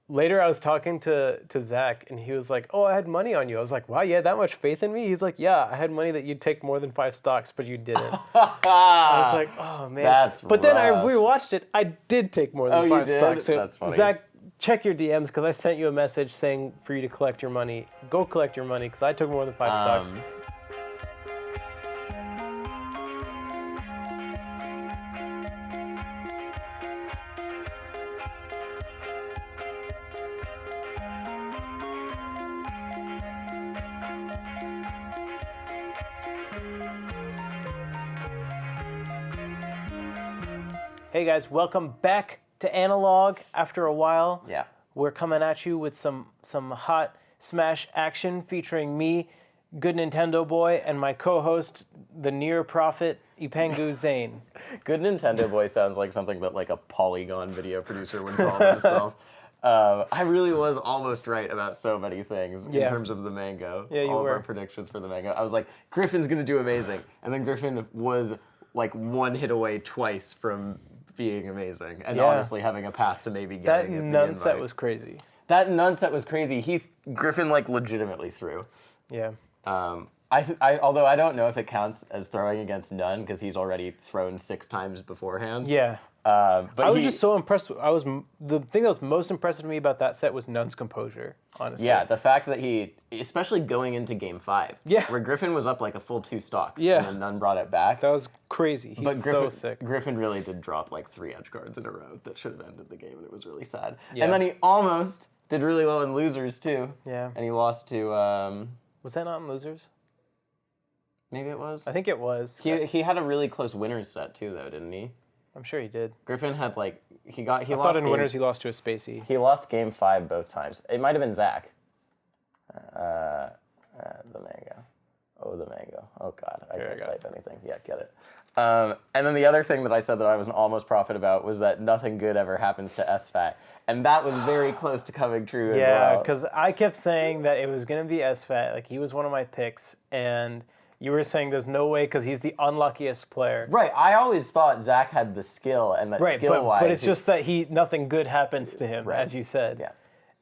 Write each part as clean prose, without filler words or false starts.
later I was talking to Zach, and he was like, "Oh, I had money on you." I was like, "Wow, you had that much faith in me?" He's like, "Yeah, I had money that you'd take more than 5 stocks, but you didn't." I was like, "Oh man." But then I rewatched it. I did take more than 5 did? stocks. So That's funny. Zach, check your DMs because I sent you a message saying for you to collect your money. Go collect your money because I took more than 5 stocks. Hey guys, welcome back to Analog after a while. Yeah. We're coming at you with some hot Smash action featuring me, Good Nintendo Boy, and my co-host, the near prophet, Ipengu Zane. Good Nintendo Boy sounds like something that like a Polygon video producer would call himself. I really was almost right about so many things in terms of the mango. Yeah, you All were. of our predictions for the mango. I was like, Griffin's going to do amazing. And then Griffin was like one hit away twice from being amazing. And honestly having a path to maybe That getting nunset set was crazy. That nunset was crazy. Griffin like legitimately threw. Yeah. Although I don't know if it counts as throwing against none because he's already thrown 6 times beforehand. Yeah. But I was just so impressed. The thing that was most impressive to me about that set was Nun's composure, honestly. Yeah, the fact that he, especially going into game 5, where Griffin was up like a full 2 stocks, and then Nun brought it back. That was crazy. He's so sick. Griffin really did drop like 3 edge guards in a row that should have ended the game, and it was really sad. Yeah. And then he almost did really well in losers too. Yeah. And he lost to. Was that not in losers? Maybe it was. I think it was. He had a really close winners set too, though, didn't he? I'm sure he did. Griffin had like I thought in winners he lost to a Spacey. He lost game 5 both times. It might have been Zach. The mango. Oh, the mango. Oh God, I can't type anything. Yeah, get it. And then the other thing that I said that I was an almost prophet about was that nothing good ever happens to SFAT, and that was very close to coming true as well. Yeah, because I kept saying that it was going to be SFAT. Like he was one of my picks, and you were saying there's no way because he's the unluckiest player. Right. I always thought Zach had the skill, and that skill-wise... But it's just that nothing good happens to him, as you said.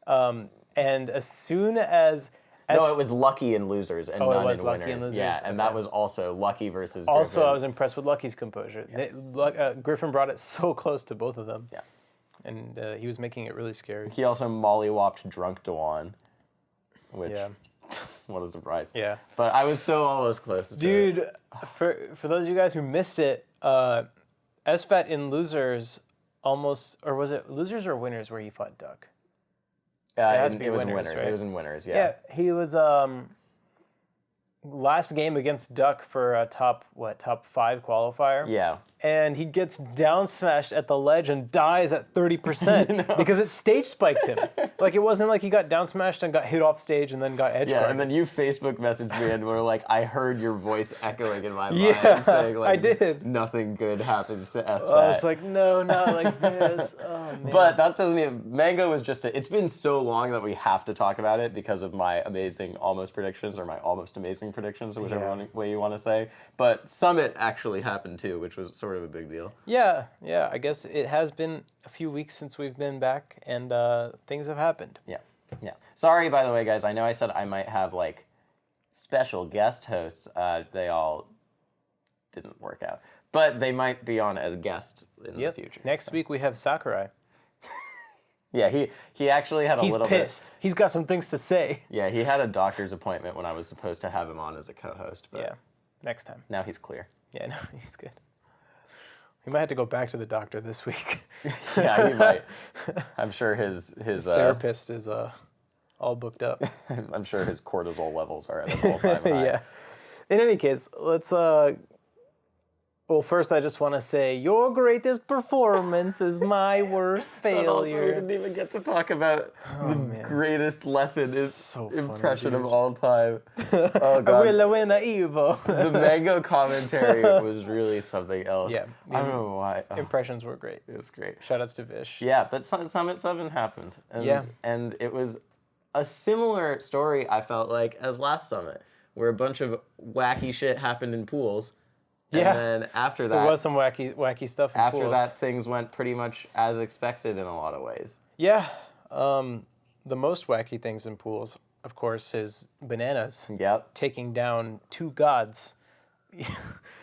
Yeah. And as soon as... No, it was lucky in losers and none was in lucky winners. in losers? Yeah, and that was also lucky versus Also, Griffin. I was impressed with Lucky's composure. Yeah. Griffin brought it so close to both of them. Yeah. And he was making it really scary. He also mollywopped Drunk Dewan, which... Yeah. What a surprise. Yeah. But I was so almost close to Dude, it. for those of you guys who missed it, SFAT in losers almost... Or was it losers or winners where he fought Duck? It was in winners. Right? It was in winners, yeah. Yeah, he was last game against Duck for a top 5 qualifier. Yeah. And he gets down smashed at the ledge and dies at 30% because it stage spiked him. Like it wasn't like he got down smashed and got hit off stage and then got edge guarded. Yeah, and then you Facebook messaged me and were like, I heard your voice echoing in my mind saying like, I did. Nothing good happens to SFAT. I was like, no, not like this. Oh, man. But that doesn't even, Mango was just it's been so long that we have to talk about it because of my amazing almost predictions or my almost amazing predictions, or whichever way you want to say. But Summit actually happened too, which was sort of a big deal. Yeah, I guess it has been a few weeks since we've been back and things have happened. Yeah. Sorry, by the way, guys, I know I said I might have like special guest hosts. They all didn't work out. But they might be on as guests in the future. Next week we have Sakurai. Yeah, he actually had a little bit... He's pissed. He's got some things to say. Yeah, he had a doctor's appointment when I was supposed to have him on as a co-host. But yeah, next time. Now he's clear. Yeah, no, he's good. He might have to go back to the doctor this week. Yeah, he might. I'm sure his therapist is all booked up. I'm sure his cortisol levels are at an all-time high. Yeah. In any case, let's... Well, first I just want to say, your greatest performance is my worst failure. Also, we didn't even get to talk about the greatest Leffen impression of all time. Oh, God. The Mango commentary was really something else. Yeah. I don't know why. Impressions were great. It was great. Shoutouts to Vish. Yeah, but Summit 7 happened. And it was a similar story, I felt like, as last Summit, where a bunch of wacky shit happened in pools. And then after that... There was some wacky stuff in After pools. that, things went pretty much as expected in a lot of ways. Yeah. The most wacky things in pools, of course, is bananas Yep. taking down 2 gods.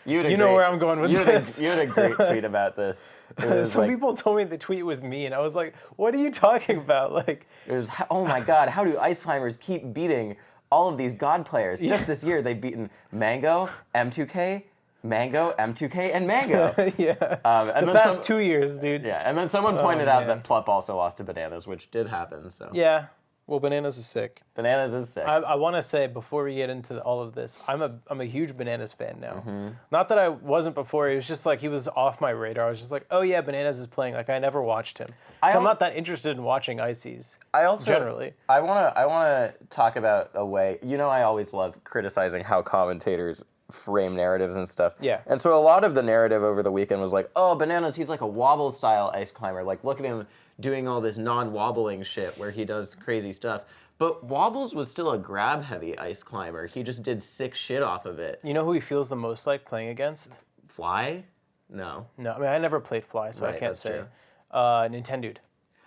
You know where I'm going with this. You had a great tweet about this. It was Some people told me the tweet was me, and I was like, "What are you talking about?" Like, it was, oh my God, how do ice climbers keep beating all of these god players? Just this year, they've beaten Mango, M2K, Mango, M2K, and Mango. yeah. And The then past 2 years, dude. Yeah, and then someone pointed out man. that Plup also lost to Bananas, which did happen. So Yeah. Well, bananas is sick. Bananas is sick. I want to say before we get into all of this, I'm a huge Bananas fan now. Mm-hmm. Not that I wasn't before. It was just like he was off my radar. I was just like, oh yeah, Bananas is playing. Like I never watched him, so I'm not that interested in watching Ices. I also generally. I wanna talk about a way. You know, I always love criticizing how commentators frame narratives and stuff. Yeah. And so a lot of the narrative over the weekend was like, oh, Bananas, he's like a wobble style ice climber. Like look at him doing all this non-wobbling shit where he does crazy stuff. But Wobbles was still a grab-heavy ice climber. He just did sick shit off of it. You know who he feels the most like playing against? Fly? No. No, I mean I never played Fly, so Right, I can't that's say. true. Nintendude.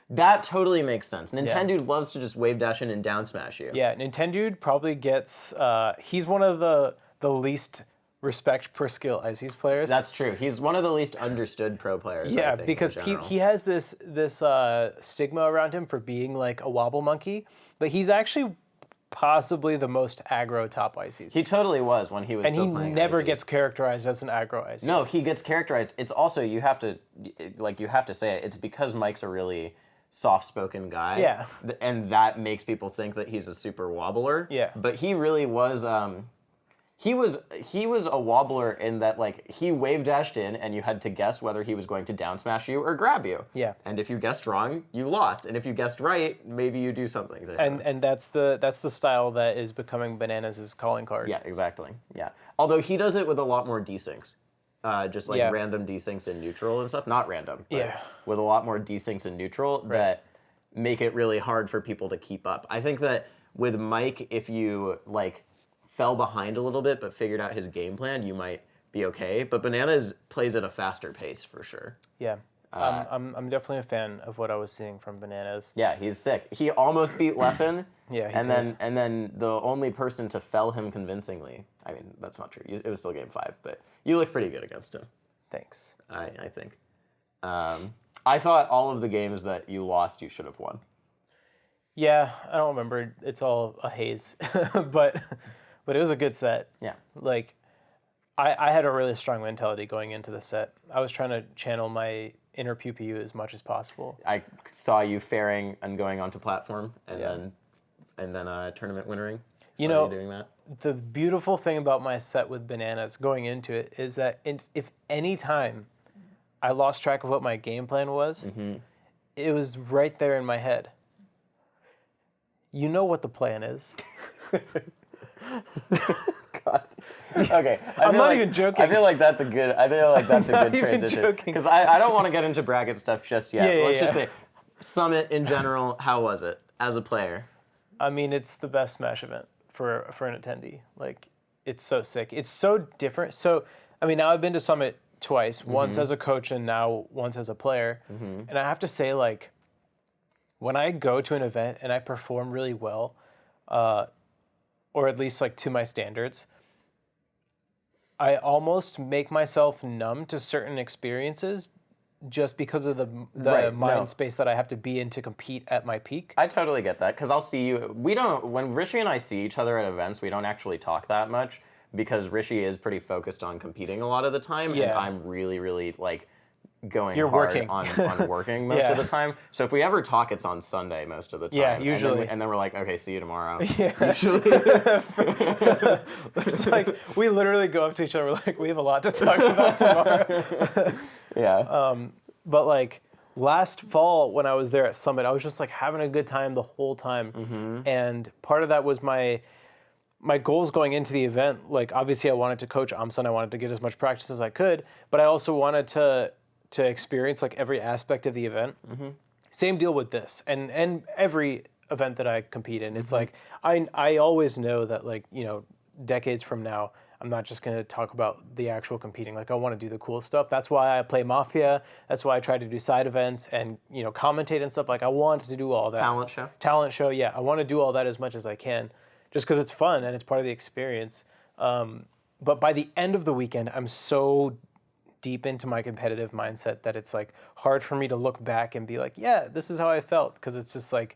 That totally makes sense. Nintendude loves to just wave dash in and down smash you. Yeah, Nintendude probably gets. He's one of the least respect per skill Ices players. That's true. He's one of the least understood pro players. Yeah, I think, because he has this stigma around him for being like a wobble monkey, but he's actually possibly the most aggro top Ices. He totally was when he was and still he playing never Ices. gets characterized as an aggro Ices. No, he gets characterized. It's also you have to say it. It's because Mike's a really soft-spoken guy. Yeah. And that makes people think that he's a super wobbler. Yeah. But he really was. He was a wobbler in that like he wave dashed in and you had to guess whether he was going to down smash you or grab you. Yeah. And if you guessed wrong, you lost. And if you guessed right, maybe you do something to him. And that's the style that is becoming Bananas' calling card. Yeah, exactly. Yeah. Although he does it with a lot more desyncs. Just like random desyncs in neutral and stuff. Not random, but with a lot more desyncs in neutral that make it really hard for people to keep up. I think that with Mike, if you like fell behind a little bit but figured out his game plan, you might be okay. But Bananas plays at a faster pace for sure. Yeah. I'm definitely a fan of what I was seeing from Bananas. Yeah, he's sick. He almost beat Leffen. Yeah, he and did. then the only person to fell him convincingly. I mean, that's not true. It was still game 5, but you look pretty good against him. Thanks. I think. I thought all of the games that you lost, you should have won. Yeah, I don't remember. It's all a haze, but it was a good set. Yeah. Like, I had a really strong mentality going into the set. I was trying to channel my inner pew as much as possible. I saw you fairing and going onto platform, and then tournament winnering. You know, doing that. The beautiful thing about my set with Bananas going into it is that if any time I lost track of what my game plan was, it was right there in my head. You know what the plan is. God. Okay. I'm not even joking. I feel like that's a good transition. joking. Because I don't want to get into bracket stuff just yet. Yeah, Let's just say, Summit in general, how was it as a player? I mean, it's the best Smash event for an attendee. Like, it's so sick. It's so different. So, I mean, now I've been to Summit twice, once as a coach and now once as a player. And I have to say, like, when I go to an event and I perform really well, or at least like to my standards, I almost make myself numb to certain experiences just because of the mind space that I have to be in to compete at my peak. I totally get that, because I'll see you. When Rishi and I see each other at events, we don't actually talk that much, because Rishi is pretty focused on competing a lot of the time, and I'm really, really like going hard working. on working most of the time. So if we ever talk, it's on Sunday most of the time. Yeah, usually. And then we're like, okay, see you tomorrow. Yeah. Usually. It's like, we literally go up to each other, we're like, we have a lot to talk about tomorrow. Yeah. But like, last fall when I was there at Summit, I was just like having a good time the whole time. And part of that was my goals going into the event. Like, obviously I wanted to coach Amsan, I wanted to get as much practice as I could, but I also wanted to experience like every aspect of the event. Same deal with this and every event that I compete in. It's like I always know that, like, you know, decades from now I'm not just going to talk about the actual competing. Like, I want to do the cool stuff. That's why I play Mafia. That's why I try to do side events and, commentate and stuff. Like, I want to do all that. Talent show, yeah. I want to do all that as much as I can just because it's fun and it's part of the experience. But by the end of the weekend, I'm so deep into my competitive mindset that it's like hard for me to look back and be like, yeah, this is how I felt. Because it's just like,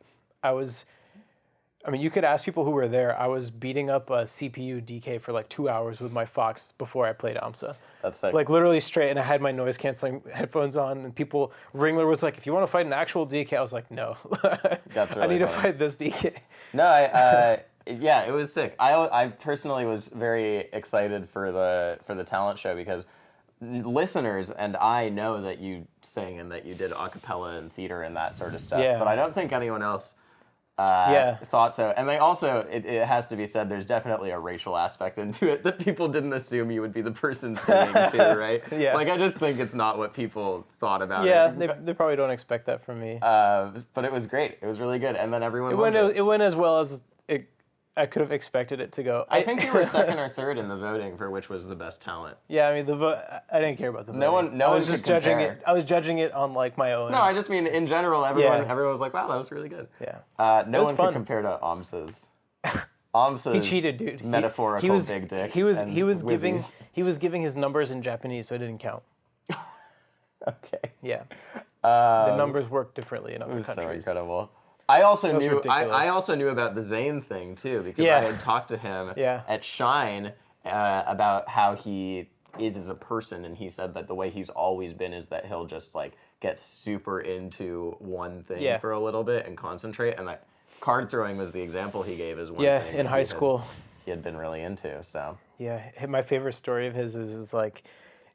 you could ask people who were there. I was beating up a CPU DK for like 2 hours with my Fox before I played AMSA. That's sick. Like literally straight, and I had my noise canceling headphones on, and Ringler was like, if you want to fight an actual DK, I was like, no. That's really I need funny. to fight this DK. No, yeah, it was sick. I personally was very excited for the talent show because listeners and I know that you sing and that you did a cappella and theater and that sort of stuff. Yeah. But I don't think anyone else thought so. And they also, it has to be said, there's definitely a racial aspect into it that people didn't assume you would be the person singing too, right? Yeah. Like, I just think it's not what people thought about it. Yeah, they probably don't expect that from me. But it was great. It was really good. And then everyone It went as well as I could have expected it to go. I think you were second or third in the voting for which was the best talent. Yeah, I mean I didn't care about the voting. No I one was just could judging compare. it. I was judging it on like my own. No, I just mean in general, everyone Yeah. everyone was like, "Wow, that was really good." Yeah. No was one fun. could compare to Amsa's. Amsa's He cheated, dude. Metaphorical big dick. He was and giving his numbers in Japanese, so it didn't count. Okay. Yeah. The numbers work differently in other It was countries. so incredible. I also was knew. ridiculous. I also knew about the Zane thing too because Yeah. I had talked to him Yeah. at Shine about how he is as a person, and he said that the way he's always been is that he'll just like get super into one thing Yeah. for a little bit and concentrate. And that card throwing was the example he gave as one Yeah, thing in that high school. he had been really into. So Yeah, my favorite story of his is like,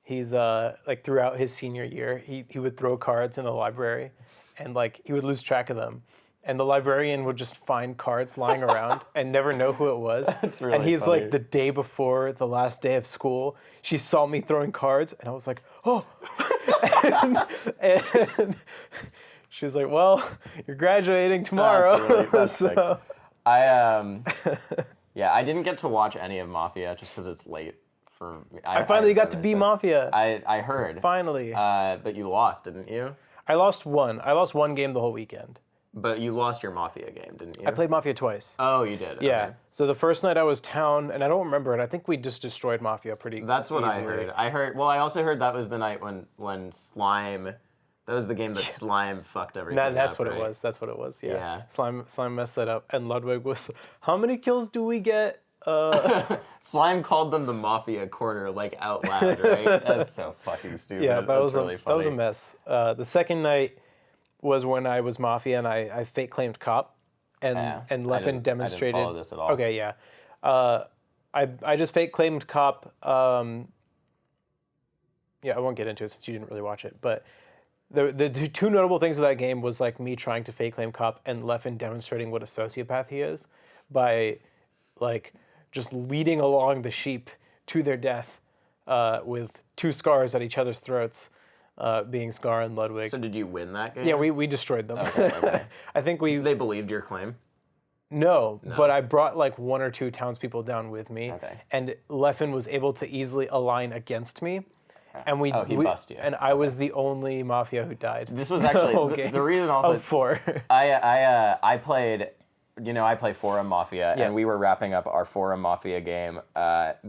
he's like throughout his senior year, he would throw cards in the library, and like he would lose track of them, and the librarian would just find cards lying around and never know who it was. That's really And he's funny. like, the day before the last day of school, she saw me throwing cards, and I was like, oh. and she was like, well, you're graduating tomorrow. That's sick. So, I didn't get to watch any of Mafia just because it's late for me. I finally got to be Mafia. I heard. Finally. But you lost, didn't you? I lost one game the whole weekend. But you lost your Mafia game, didn't you? I played Mafia twice. Oh, you did? Yeah. Okay. So the first night I was town, and I don't remember it. I think we just destroyed Mafia pretty That's what easily. I heard. Well, I also heard that was the night when Slime... That was the game that Slime fucked everything That's up, what right? it was. That's what it was, yeah. Yeah. Slime messed that up, and Ludwig was, how many kills do we get? Slime called them the Mafia corner, like, out loud, right? That's so fucking stupid. Yeah, That's really funny. that was a mess. The second night was when I was Mafia, and I fake claimed cop, and Leffen demonstrated. I didn't follow this at all. Okay, yeah. I just fake claimed cop. Yeah, I won't get into it since you didn't really watch it, but the two notable things of that game was like me trying to fake claim cop and Leffen demonstrating what a sociopath he is by like just leading along the sheep to their death with two scars at each other's throats, being Scar and Ludwig. So did you win that game? Yeah, we destroyed them. Okay. I think They believed your claim? No, but I brought like one or two townspeople down with me, Okay. and Leffen was able to easily align against me. And he bust you. And I was the only Mafia who died. This was actually the reason also. Of four. I played, I play Forum Mafia, Yeah. and we were wrapping up our Forum Mafia game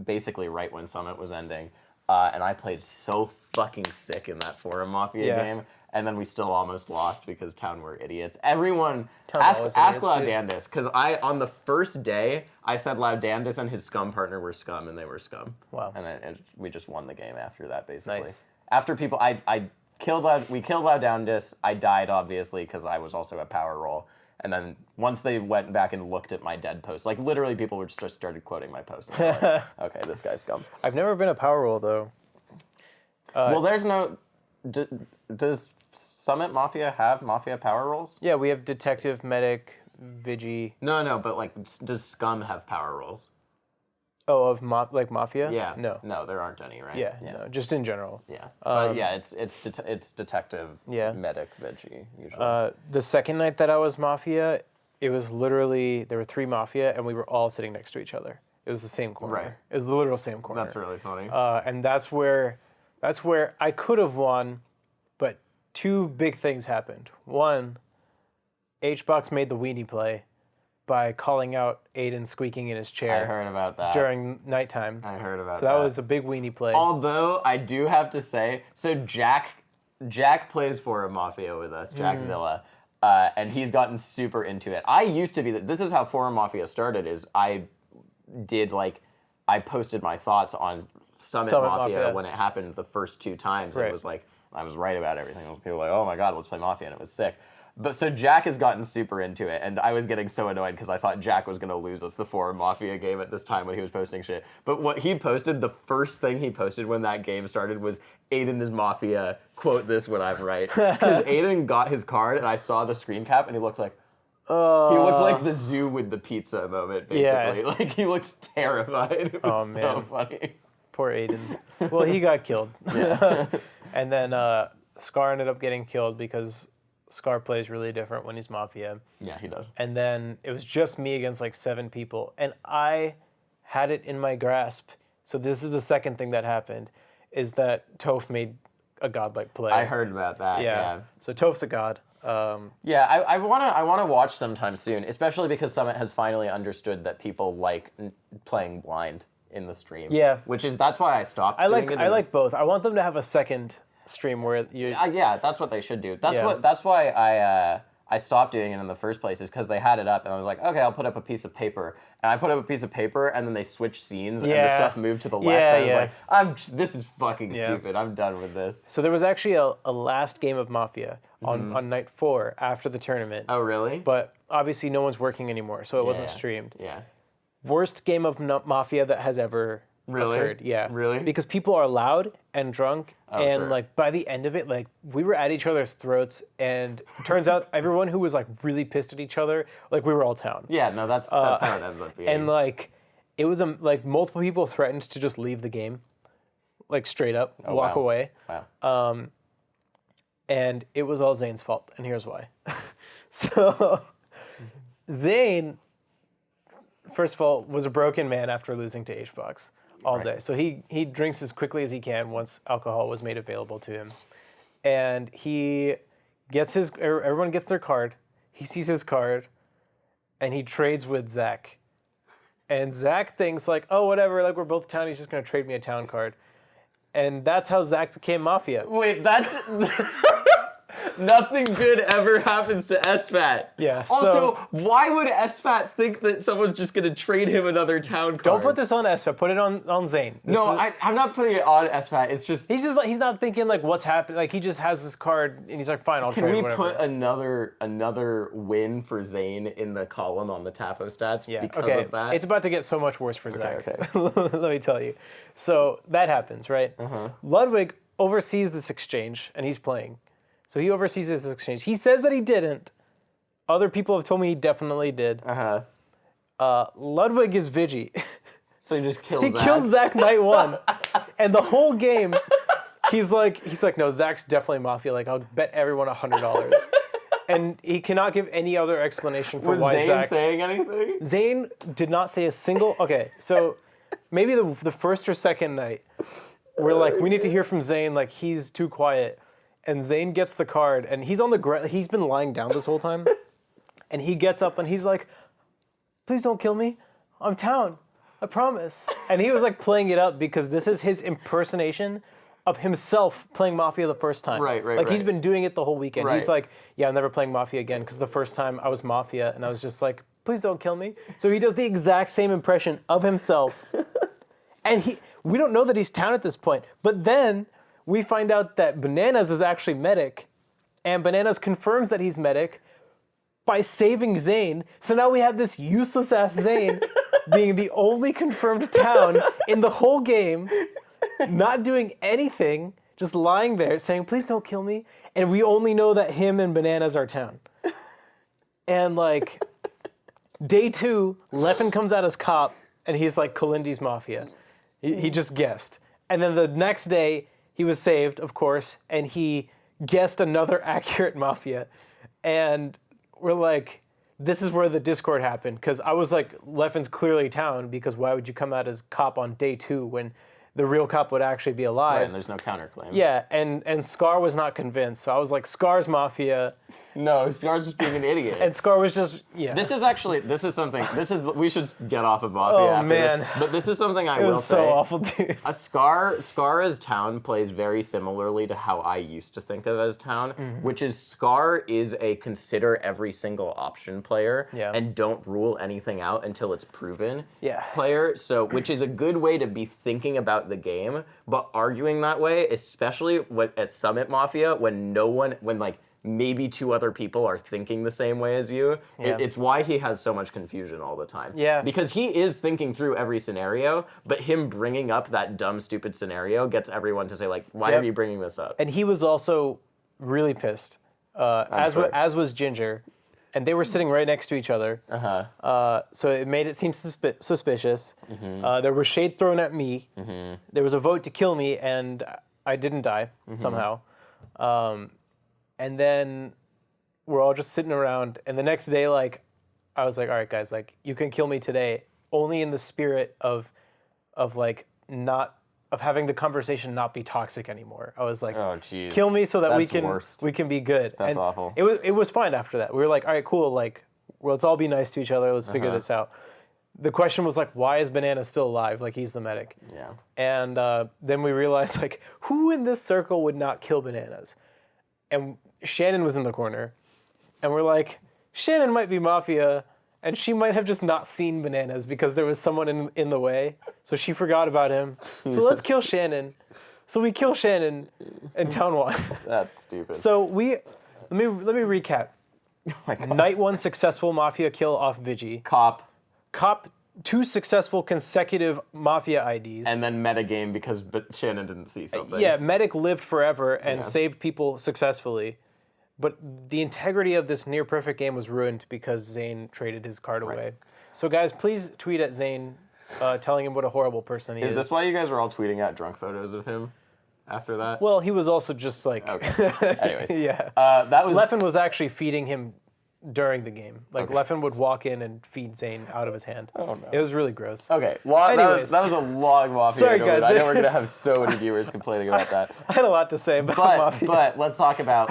basically right when Summit was ending, and I played so fucking sick in that Forum Mafia game, and then we still almost lost because Town were idiots. Everyone, ask Laudandus, because on the first day, I said Laudandus and his scum partner were scum, and they were scum. Wow. And we just won the game after that, basically. Nice. After people, we killed Laudandus. I died, obviously, because I was also a power roll. And then once they went back and looked at my dead post, like literally people were just started quoting my post. And I'm like, okay, this guy's scum. I've never been a power roll though. Well, there's no... Does Summit Mafia have Mafia power rolls? Yeah, we have detective, medic, Vigi. No, but like, does Scum have power rolls? Oh, of Mafia? Yeah. No, there aren't any, right? Yeah, no, just in general. Yeah. But yeah, it's detective, Yeah. medic, Vigi, usually. The second night that I was Mafia, it was literally, there were three Mafia, and we were all sitting next to each other. It was the same corner. Right. It was the literal same corner. That's really funny. And that's where I could have won, but two big things happened. One, HBox made the weenie play by calling out Aiden squeaking in his chair. I heard about that. During nighttime. I heard about that. So that was a big weenie play. Although, I do have to say, so Jack plays for a Mafia with us, Jackzilla, and he's gotten super into it. I used to be, this is how Forum Mafia started, is I posted my thoughts on Summit Mafia when it happened the first 2 times. Right. It was like, I was right about everything. People were like, oh my God, let's play Mafia, and it was sick. But so Jack has gotten super into it, and I was getting so annoyed because I thought Jack was going to lose us the Forum Mafia game at this time when he was posting shit. But what he posted, the first thing he posted when that game started was, Aiden is Mafia, quote this when I'm right. Because Aiden got his card, and I saw the screen cap, and he looked like, he looked like the zoo with the pizza moment, basically. Yeah. Like, he looked terrified. It was so funny. Poor Aiden. Well, he got killed. Yeah. And then Scar ended up getting killed because Scar plays really different when he's Mafia. Yeah, he does. And then it was just me against like 7 people. And I had it in my grasp. So this is the second thing that happened, is that Toph made a godlike play. I heard about that, yeah. So Toph's a god. Yeah, I wanna watch sometime soon, especially because Summit has finally understood that people like playing blind in the stream. Yeah. That's why I stopped doing it. I like both. I want them to have a second stream where you... yeah, that's what they should do. That's why I stopped doing it in the first place, is because they had it up, and I was like, okay, I'll put up a piece of paper. And I put up a piece of paper, and then they switched scenes, and the stuff moved to the left. I was like, this is fucking stupid. I'm done with this. So there was actually a last game of Mafia on night 4 after the tournament. Oh, really? But obviously no one's working anymore, so it wasn't streamed. Yeah. Worst game of Mafia that has ever occurred. Yeah. Really? Because people are loud and drunk, and like by the end of it, like we were at each other's throats, and turns out everyone who was like really pissed at each other, like we were all town. Yeah, no, that's how it ends up being. And like it was like multiple people threatened to just leave the game, like straight up walk away. Wow. And it was all Zane's fault, and here's why. So Zane, first of all, was a broken man after losing to HBox all day. So he drinks as quickly as he can once alcohol was made available to him. And he gets everyone gets their card. He sees his card, and he trades with Zach. And Zach thinks like, oh, whatever, like we're both town, he's just going to trade me a town card. And that's how Zach became Mafia. Wait, that's... Nothing good ever happens to SFAT. Yeah. Also, why would SFAT think that someone's just going to trade him another town card? Don't put this on SFAT. Put it on Zane. I'm not putting it on SFAT. It's just... He's just like, he's not thinking like what's happening. Like he just has this card and he's like, fine, I'll trade whatever. Can we put another win for Zane in the column on the TAFO stats because of that? It's about to get so much worse for Zach. Okay. Let me tell you. So that happens, right? Ludwig oversees this exchange and he's playing. So he oversees this exchange. He says that he didn't. Other people have told me he definitely did. Ludwig is Vigi. So he just kills Zach? He kills Zach night 1. And the whole game, he's like, no, Zach's definitely Mafia. Like, I'll bet everyone $100. And he cannot give any other explanation for why Zane Zach... Was Zane saying anything? Zane did not say a single... Okay, so maybe the first or second night, we're like, we need to hear from Zane. Like, he's too quiet. And Zane gets the card, and he's on the ground. He's been lying down this whole time. And he gets up, and he's like, please don't kill me. I'm town. I promise. And he was like playing it up because this is his impersonation of himself playing Mafia the first time. Like he's been doing it the whole weekend. He's like, yeah, I'm never playing Mafia again because the first time I was Mafia, and I was just like, please don't kill me. So he does the exact same impression of himself. And we don't know that he's town at this point. But then... we find out that Bananas is actually Medic, and Bananas confirms that he's Medic by saving Zane. So now we have this useless-ass Zane being the only confirmed town in the whole game, not doing anything, just lying there saying, please don't kill me. And we only know that him and Bananas are town. And, like, day 2, Leffen comes out as cop, and he's like, Kalindi's Mafia. He just guessed. And then the next day... he was saved, of course, and he guessed another accurate Mafia. And we're like, this is where the Discord happened, because I was like, Leffen's clearly town, because why would you come out as cop on day 2 when the real cop would actually be alive? Right, and there's no counterclaim. Yeah, and Scar was not convinced, so I was like, Scar's mafia. No, Scar's just being an idiot. And Scar was just, yeah. This is something, we should get off of Mafia after man. this. But this is something I It will was say. so awful, dude. A Scar as town plays very similarly to how I used to think of as town, which is Scar is a consider every single option player and don't rule anything out until it's proven player. So, which is a good way to be thinking about the game, but arguing that way, especially at Summit Mafia, when like maybe 2 other people are thinking the same way as you. It's why he has so much confusion all the time. Yeah. Because he is thinking through every scenario, but him bringing up that dumb, stupid scenario gets everyone to say, like, why are you bringing this up? And he was also really pissed, as was Ginger. And they were sitting right next to each other. So it made it seem suspicious. There was shade thrown at me. There was a vote to kill me, and I didn't die somehow. And then we're all just sitting around. And the next day, like, I was like, all right, guys, like, you can kill me today, only in the spirit of having the conversation not be toxic anymore. I was like, oh, jeez. Kill me so that That's we can be good. That's awful. It was fine after that. We were like, all right, cool. Like, well, let's all be nice to each other. Let's figure this out. The question was like, why is Banana still alive? Like, he's the medic. Yeah. And then we realized, like, who in this circle would not kill Bananas? And Shannon was in the corner. And we're like, Shannon might be Mafia, and she might have just not seen Bananas because there was someone in the way. So she forgot about him. So let's kill Shannon. So we kill Shannon, and town won. That's stupid. So let me recap. Oh my God. Night 1 successful Mafia kill off Vigi. Cop. 2 successful consecutive Mafia IDs. And then metagame because Shannon didn't see something. Yeah, Medic lived forever and saved people successfully. But the integrity of this near-perfect game was ruined because Zane traded his card away. So guys, please tweet at Zane telling him what a horrible person he is. Is this why you guys were all tweeting out drunk photos of him after that? Well, he was also just like... Okay. Anyways. Yeah. That was... Leffen was actually feeding him during the game. Like, Leffen would walk in and feed Zane out of his hand. Oh, no. It was really gross. Okay. That was a long Mafia. Sorry, guys. I know we're going to have so many viewers complaining about that. I had a lot to say about Mafia. But let's talk about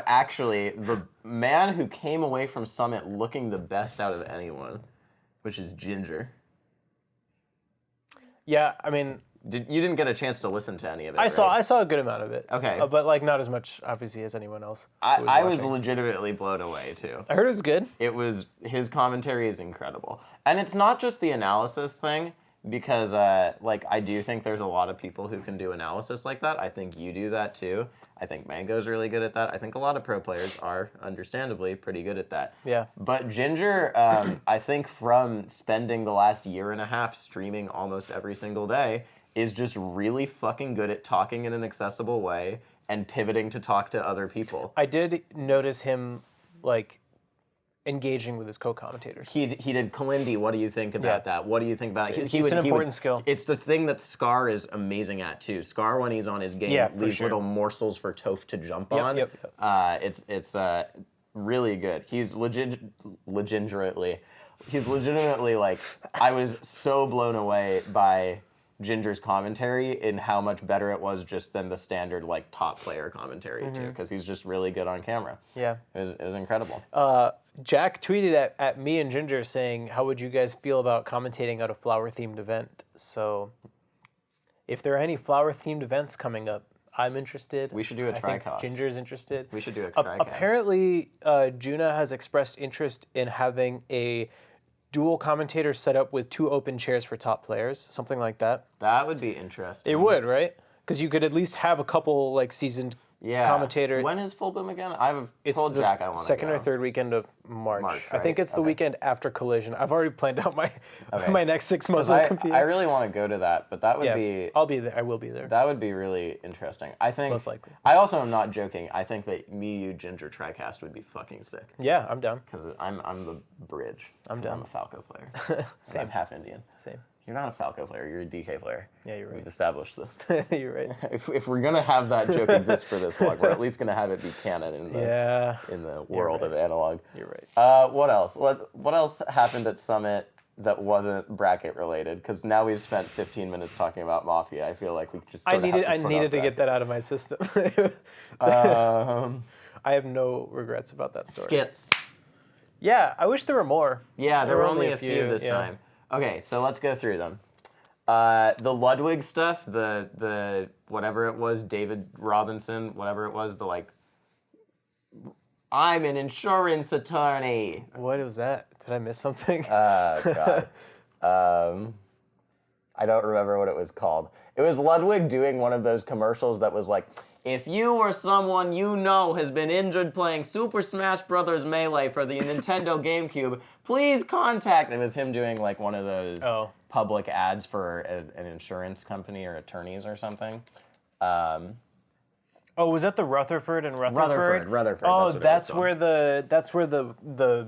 actually the man who came away from Summit looking the best out of anyone, which is Ginger. Yeah, I mean... You didn't get a chance to listen to any of it, I saw a good amount of it. Okay. But, like, not as much, obviously, as anyone else. I was legitimately blown away, too. I heard it was good. His commentary is incredible. And it's not just the analysis thing, because, I do think there's a lot of people who can do analysis like that. I think you do that, too. I think Mango's really good at that. I think a lot of pro players are, understandably, pretty good at that. Yeah. But Ginger, I think from spending the last year and a half streaming almost every single day, is just really fucking good at talking in an accessible way and pivoting to talk to other people. I did notice him, like, engaging with his co-commentators. He did Kalindi. What do you think about that? What do you think about it? It's an important skill. It's the thing that Scar is amazing at, too. Scar, when he's on his game, leaves little morsels for Toph to jump on. It's really good. He's legitimately, like, I was so blown away by Ginger's commentary in how much better it was just than the standard, like, top player commentary, too, because he's just really good on camera. Yeah. It was incredible. Jack tweeted at me and Ginger saying, how would you guys feel about commentating at a flower-themed event? So if there are any flower-themed events coming up, I'm interested. We should do a tricast. Ginger's interested. We should do a tricast. Apparently, Juna has expressed interest in having a dual commentator set up with 2 open chairs for top players, something like that. That would be interesting. It would, right? Because you could at least have a couple, like, seasoned commentators. When is Full Boom again? I've told Jack I want to go. Second or third weekend of March. Right? I think it's the weekend after Collision. I've already planned out my next 6 months of competing. I really want to go to that, but that would be... I'll be there. I will be there. That would be really interesting. I think... Most likely. I also am not joking. I think that you, Ginger tricast would be fucking sick. Yeah, I'm down. Because I'm the bridge. I'm down. I'm a Falco player. Same. I'm half Indian. Same. You're not a Falco player. You're a DK player. Yeah, you're right. We've established this. You're right. If we're gonna have that joke exist for this long, we're at least gonna have it be canon in the world of analog. You're right. What else? What else happened at Summit that wasn't bracket related? Because now we've spent 15 minutes talking about Mafia. I feel like we just I needed to get that out of my system. I have no regrets about that story. Skits. Yeah, I wish there were more. Yeah, there were only a few this time. Okay, so let's go through them. The Ludwig stuff, the whatever it was, David Robinson, whatever it was, the like, I'm an insurance attorney. What was that? Did I miss something? God. I don't remember what it was called. It was Ludwig doing one of those commercials that was like, if you or someone you know has been injured playing Super Smash Bros. Melee for the Nintendo GameCube, please contact. It was him doing like one of those public ads for an insurance company or attorneys or something. Was that the Rutherford and Rutherford? Rutherford. Oh, that's where the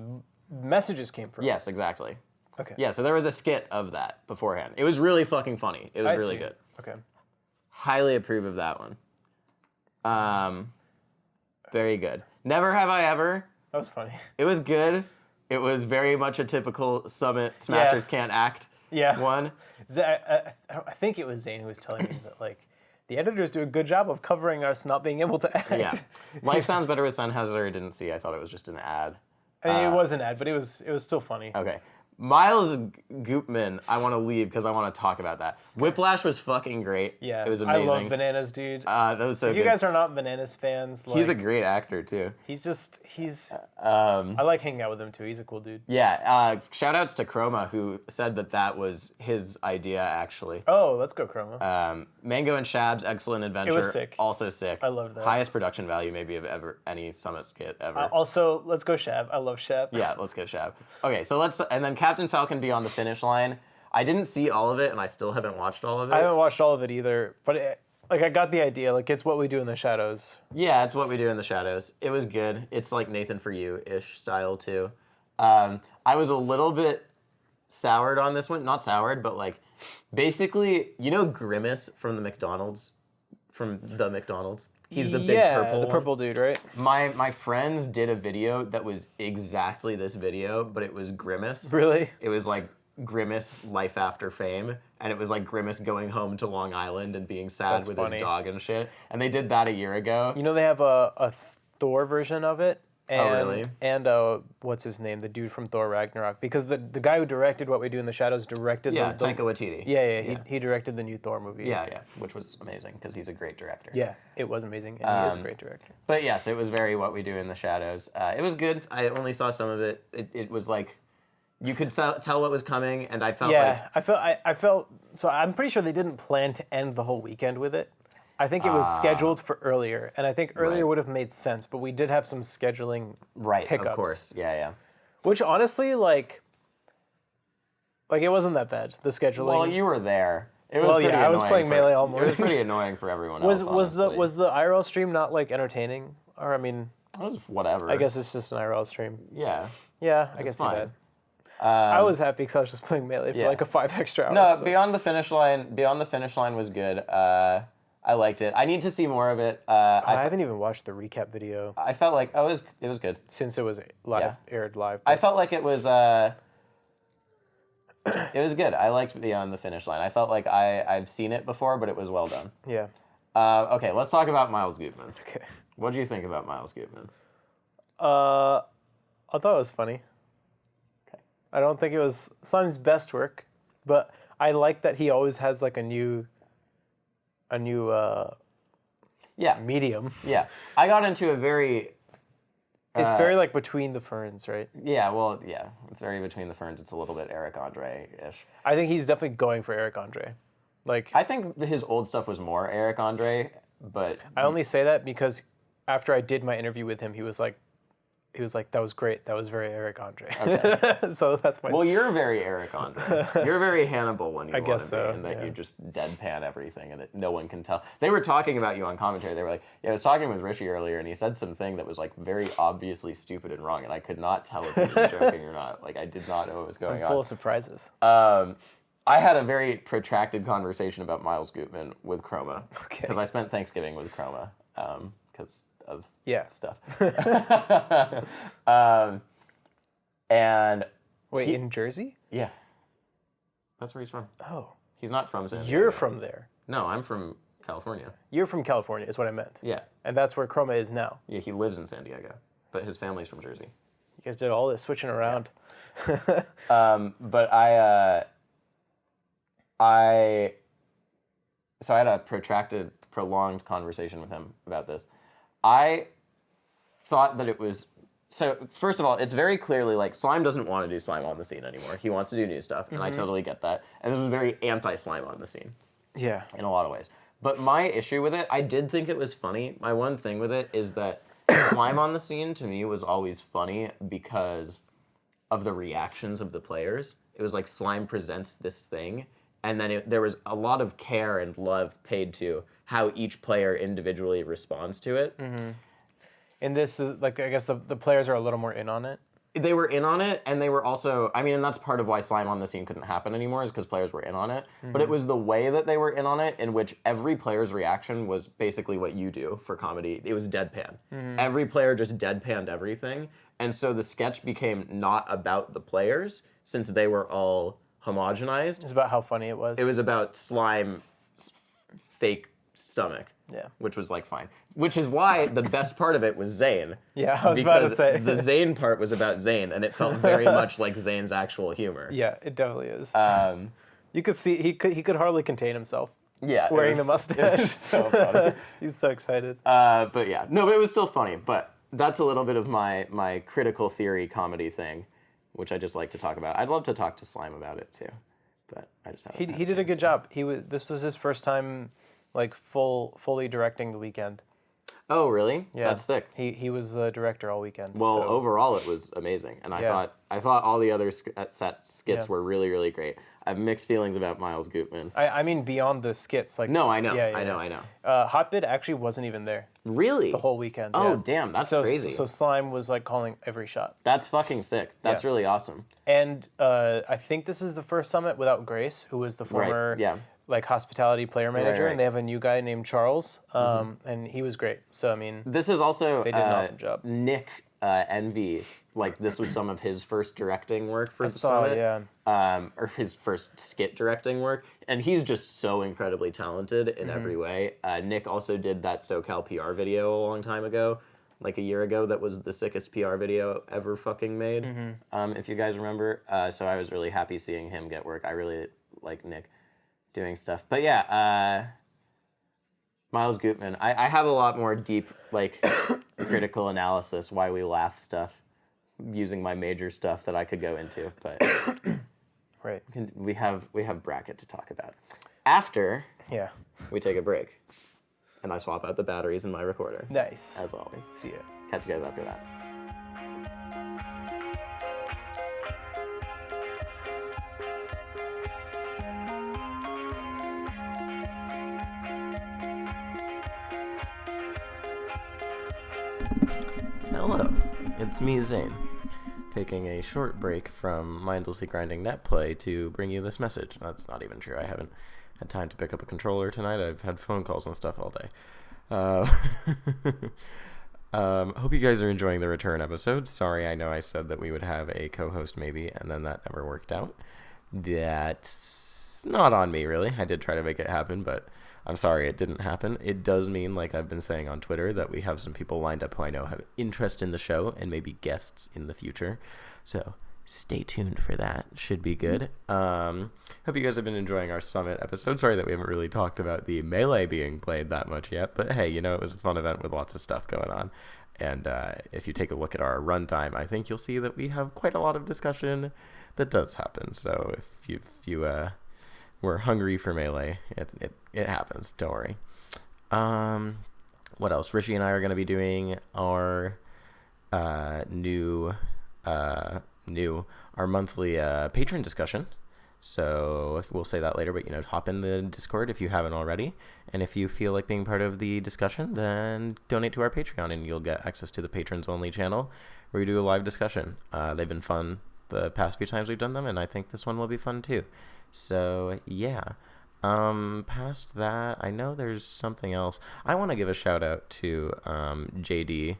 messages came from. Yes, exactly. Okay. Yeah, so there was a skit of that beforehand. It was really fucking funny. It was really good. Okay. Highly approve of that one. Very good. Never Have I Ever. That was funny. It was good. It was very much a typical Summit Smashers Can't Act one. I think it was Zane who was telling me that like the editors do a good job of covering us not being able to act. Yeah. Life Sounds Better with Sennheiser. Didn't see. I thought it was just an ad. I mean, it was an ad, but it was still funny. Okay. Miles Goopman, I want to leave because I want to talk about that. Whiplash was fucking great. Yeah, it was amazing. I love Bananas, dude. That was so if good. you guys are not Bananas fans, like, he's a great actor too. I like hanging out with him too. He's a cool dude. Yeah. Shout outs to Chroma who said that was his idea actually. Oh, let's go Chroma. Mango and Shab's Excellent Adventure. It was sick. Also sick. I loved that. Highest production value maybe of any Summit skit ever. Also, let's go Shab. I love Shab. Yeah, let's go Shab. Okay, so and then Captain Falcon Beyond the Finish Line. I didn't see all of it, and I still haven't watched all of it. I haven't watched all of it either, but I got the idea. Like, it's what we do in the shadows. Yeah, it's what we do in the shadows. It was good. It's like Nathan For You-ish style, too. I was a little bit soured on this one. Not soured, but, like, basically, you know Grimace from the McDonald's? From the McDonald's? He's the big purple the purple dude, right? My friends did a video that was exactly this video, but it was Grimace. Really? It was like Grimace Life After Fame, and it was like Grimace going home to Long Island and being sad with his dog and shit. And they did that a year ago. You know they have a Thor version of it. And, really? And what's his name? The dude from Thor Ragnarok. Because the guy who directed What We Do in the Shadows directed Taika Waititi. Yeah. He directed the new Thor movie. Yeah, which was amazing because he's a great director. Yeah, it was amazing, and he is a great director. But yes, it was very What We Do in the Shadows. It was good. I only saw some of it. It was like, you could tell what was coming, and I felt like... Yeah, I felt... So I'm pretty sure they didn't plan to end the whole weekend with it. I think it was scheduled for earlier, and I think earlier would have made sense, but we did have some scheduling hiccups. Of course. Yeah. Which honestly, like it wasn't that bad, the scheduling. Well, you were there. It was pretty I was playing Melee all morning. It was pretty annoying for everyone else, was the IRL stream not, like, entertaining? Or, I mean... It was whatever. I guess it's just an IRL stream. Yeah. Yeah, I guess fine. I was happy because I was just playing Melee for, like, 5 extra hours. No, Beyond the Finish Line was good. I liked it. I need to see more of it. I haven't even watched the recap video. I felt like it was good Since it was aired live. I felt like it was good. I liked Beyond the Finish Line. I felt like I've seen it before, but it was well done. Yeah. Okay, let's talk about Miles Goodman. Okay. What do you think about Miles Goodman? I thought it was funny. Okay. I don't think it was Slime's best work, but I like that he always has, like, a new medium. Yeah. I got into a very... It's very, like, Between the Ferns, right? Yeah, well, yeah. It's very Between the Ferns. It's a little bit Eric Andre-ish. I think he's definitely going for Eric Andre. Like, I think his old stuff was more Eric Andre, but... I only say that because after I did my interview with him, he was like, that was great. That was very Eric Andre. Okay. So that's my... Well, you're very Eric Andre. You're very Hannibal when you want guess to so, be, and that you just deadpan everything, and no one can tell. They were talking about you on commentary. They were like, I was talking with Rishi earlier, and he said something that was, like, very obviously stupid and wrong, and I could not tell if he was joking or not. Like, I did not know what was going on. Full of surprises. I had a very protracted conversation about Miles Gutman with Chroma. Okay. Because I spent Thanksgiving with Chroma. Because of stuff. And wait, in Jersey? Yeah. That's where he's from. Oh. He's not from San Diego. You're from there. No, I'm from California. You're from California is what I meant. Yeah. And that's where Chroma is now. Yeah, he lives in San Diego. But his family's from Jersey. You guys did all this switching around. But I had a protracted, prolonged conversation with him about this. I thought that it was... So, first of all, it's very clearly like Slime doesn't want to do Slime on the scene anymore. He wants to do new stuff, and I totally get that. And this was very anti-Slime on the scene. Yeah. In a lot of ways. But my issue with it, I did think it was funny. My one thing with it is that Slime on the scene, to me, was always funny because of the reactions of the players. It was like Slime presents this thing, and then there was a lot of care and love paid to how each player individually responds to it. Mm-hmm. And this is, like, I guess the players are a little more in on it. They were in on it, and they were also, I mean, and that's part of why Slime on the scene couldn't happen anymore, is because players were in on it. Mm-hmm. But it was the way that they were in on it, in which every player's reaction was basically what you do for comedy. It was deadpan. Mm-hmm. Every player just deadpanned everything. And so the sketch became not about the players, since they were all homogenized. It's about how funny it was. It was about Slime's fake stomach. Yeah. Which was, like, fine. Which is why the best part of it was Zayn. Yeah, I was about to say. The Zayn part was about Zayn, and it felt very much like Zayn's actual humor. Yeah, it definitely is. You could see he could hardly contain himself. Yeah. Wearing the mustache. It was so funny. He's so excited. But yeah. No, but it was still funny. But that's a little bit of my critical theory comedy thing, which I just like to talk about. I'd love to talk to Slime about it, too. But I just haven't He did a good job. This was his first time... like fully directing the weekend. Oh, really? Yeah. That's sick. He was the director all weekend. Well, overall it was amazing, and I thought all the other skits were really, really great. I have mixed feelings about Miles Gutman. I mean beyond the skits, like no, I know, I know. Hotbit actually wasn't even there. Really? The whole weekend. Oh, yeah. damn, that's crazy. So Slime was like calling every shot. That's fucking sick. That's really awesome. And I think this is the first summit without Grace, who was the former like hospitality player manager, and they have a new guy named Charles, and he was great. So I mean, this is also they did an awesome job. Nick Envy, like this was some of his first directing work for the summit, or his first skit directing work, and he's just so incredibly talented in every way. Nick also did that SoCal PR video a long time ago, like a year ago, that was the sickest PR video ever fucking made. If you guys remember, so I was really happy seeing him get work. I really like Nick doing stuff. But yeah, Miles Gutman. I have a lot more deep, like, critical analysis, why we laugh stuff, using my major stuff that I could go into, but right. we have bracket to talk about. After we take a break, and I swap out the batteries in my recorder. Nice. As always. See ya. Catch you guys after that. Hello, it's me, Zane, taking a short break from mindlessly grinding net play to bring you this message. That's not even true. I haven't had time to pick up a controller tonight. I've had phone calls and stuff all day. Hope you guys are enjoying the return episode. Sorry, I know I said that we would have a co-host maybe, and then that never worked out. That's not on me, really. I did try to make it happen, but I'm sorry it didn't happen. It does mean, like I've been saying on Twitter, that we have some people lined up who I know have interest in the show and maybe guests in the future. So stay tuned for that. Should be good. Hope you guys have been enjoying our Summit episode. Sorry that we haven't really talked about the Melee being played that much yet, but hey, it was a fun event with lots of stuff going on. And if you take a look at our runtime, I think you'll see that we have quite a lot of discussion that does happen. So if you we're hungry for Melee, it happens. Don't worry. What else? Rishi and I are going to be doing our our monthly patron discussion. So we'll say that later, but hop in the Discord if you haven't already. And if you feel like being part of the discussion, then donate to our Patreon and you'll get access to the patrons only channel where we do a live discussion. They've been fun the past few times we've done them, and I think this one will be fun too. So yeah. Past that, I know there's something else. I want to give a shout out to JD,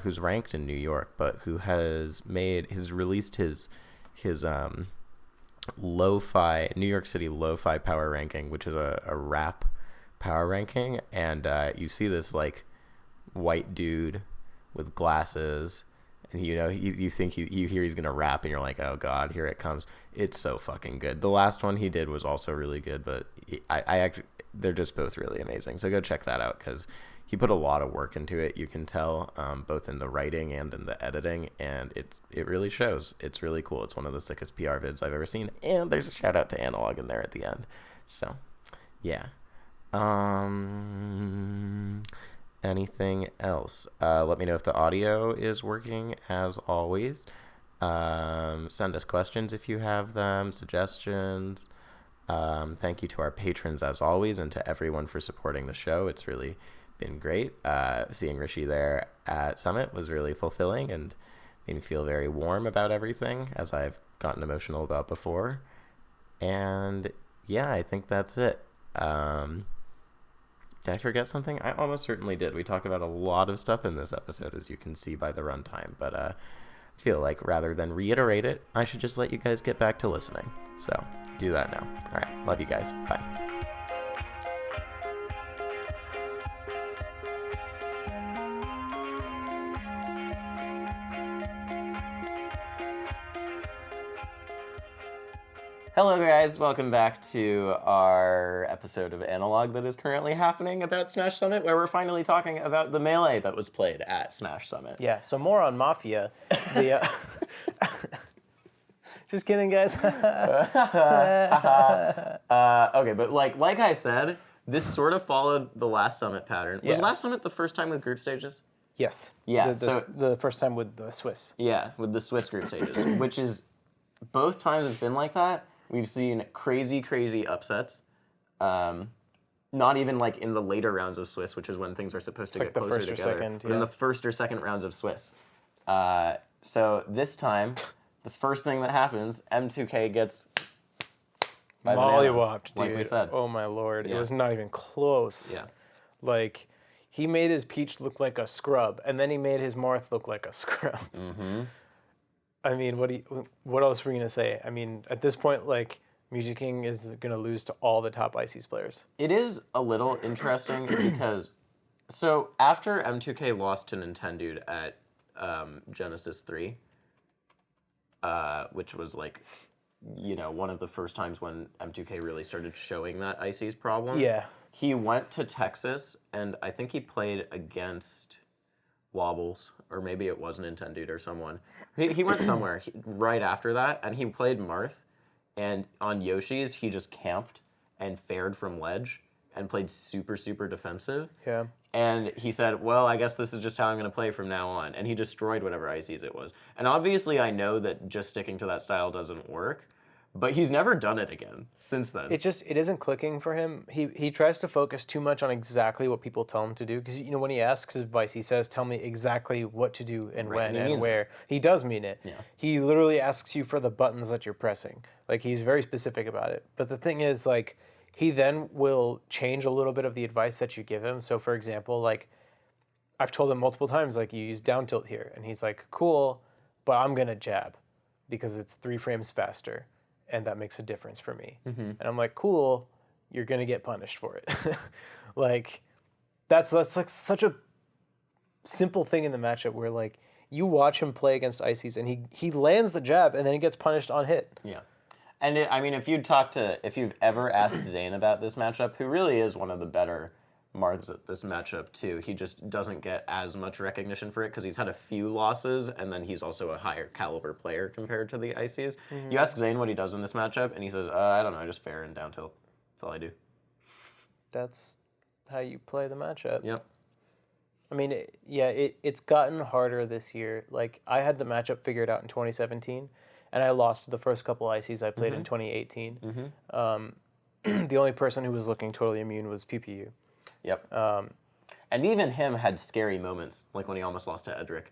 who's ranked in New York, but who has released his lo-fi New York City lo-fi power ranking, which is a rap power ranking, and you see this like white dude with glasses, and you think you hear he's gonna rap, and you're like, oh god, here it comes. It's so fucking good. The last one he did was also really good, but I actually, they're just both really amazing. So go check that out, because he put a lot of work into it. You can tell, both in the writing and in the editing, and it really shows. It's really cool. It's one of the sickest PR vids I've ever seen, and there's a shout out to Analog in there at the end. So yeah. Anything else? Let me know if the audio is working, as always. Send us questions if you have them, suggestions. Thank you to our patrons, as always, and to everyone for supporting the show. It's really been great. Seeing Rishi there at Summit was really fulfilling and made me feel very warm about everything, as I've gotten emotional about before. And yeah, I think that's it. Did I forget something? I almost certainly did. We talk about a lot of stuff in this episode, as you can see by the runtime, but I feel like rather than reiterate it, I should just let you guys get back to listening. So do that now. All right. Love you guys. Bye. Hello guys, welcome back to our episode of Analog that is currently happening about Smash Summit, where we're finally talking about the Melee that was played at Smash Summit. Yeah, so more on Mafia. Just kidding, guys. Okay, but like I said, this sort of followed the last Summit pattern. Was last Summit the first time with group stages? Yes. Yeah. The first time with the Swiss. Yeah, with the Swiss group stages, which is, both times it's been like that. We've seen crazy upsets. Not even like in the later rounds of Swiss, which is when things are supposed to get closer together. But in the first or second rounds of Swiss. So this time, the first thing that happens, M2K gets mollywopped, dude. like we said. Oh my lord, it was not even close. Yeah. Like, he made his Peach look like a scrub, and then he made his Marth look like a scrub. Mm-hmm. I mean, what else were we gonna say? I mean, at this point, like, Music King is gonna lose to all the top ICs players. It is a little interesting because, so after M2K lost to Nintendo at Genesis 3, which was like, one of the first times when M2K really started showing that ICs problem. Yeah. He went to Texas, and I think he played against Wobbles, or maybe it was Nintendo or someone. He went somewhere right after that, and he played Marth, and on Yoshi's, he just camped and fared from ledge and played super defensive. Yeah. And he said, well, I guess this is just how I'm going to play from now on. And he destroyed whatever ICs it was. And obviously, I know that just sticking to that style doesn't work, but he's never done it again since then. It isn't clicking for him. He tries to focus too much on exactly what people tell him to do. Because, when he asks advice, he says, tell me exactly what to do and when and where. He does mean it. Yeah. He literally asks you for the buttons that you're pressing. Like, he's very specific about it. But the thing is, like, he then will change a little bit of the advice that you give him. So, for example, like, I've told him multiple times, like, you use down tilt here. And he's like, cool, but I'm going to jab because it's 3 frames faster. And that makes a difference for me. Mm-hmm. And I'm like, cool, you're going to get punished for it. Like, that's like such a simple thing in the matchup where, like, you watch him play against ICs and he lands the jab and then he gets punished on hit. Yeah. And if you've ever asked Zane about this matchup, who really is one of the better Marths at this matchup too, he just doesn't get as much recognition for it because he's had a few losses, and then he's also a higher caliber player compared to the ICs. Mm-hmm. You ask Zane what he does in this matchup, and he says, I don't know, I just fair and down tilt. That's all I do. That's how you play the matchup. Yep. I mean, it's gotten harder this year. Like, I had the matchup figured out in 2017, and I lost the first couple ICs I played in 2018. Mm-hmm. The only person who was looking totally immune was PPU. Yep. And even him had scary moments, like when he almost lost to Edric.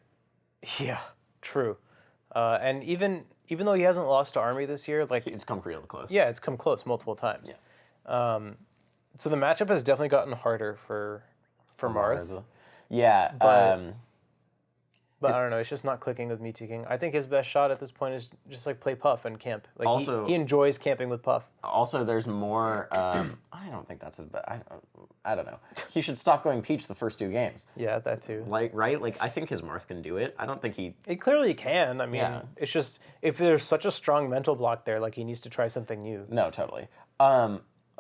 Yeah, true. And even even though he hasn't lost to Army this year, like It's come real close. yeah, it's come close multiple times. Yeah. So the matchup has definitely gotten harder for Marth. Yeah. But I don't know, it's just not clicking with me taking. I think his best shot at this point is just like play Puff and camp. Like Also- he enjoys camping with Puff. Also, there's more. I don't think that's his best. I don't know. He should stop going Peach the first 2 games. Yeah, that too. Like, right? Like, I think his Marth can do it. I don't think he. He clearly can. I mean, Yeah. it's just if there's such a strong mental block there, like he needs to try something new. No, totally.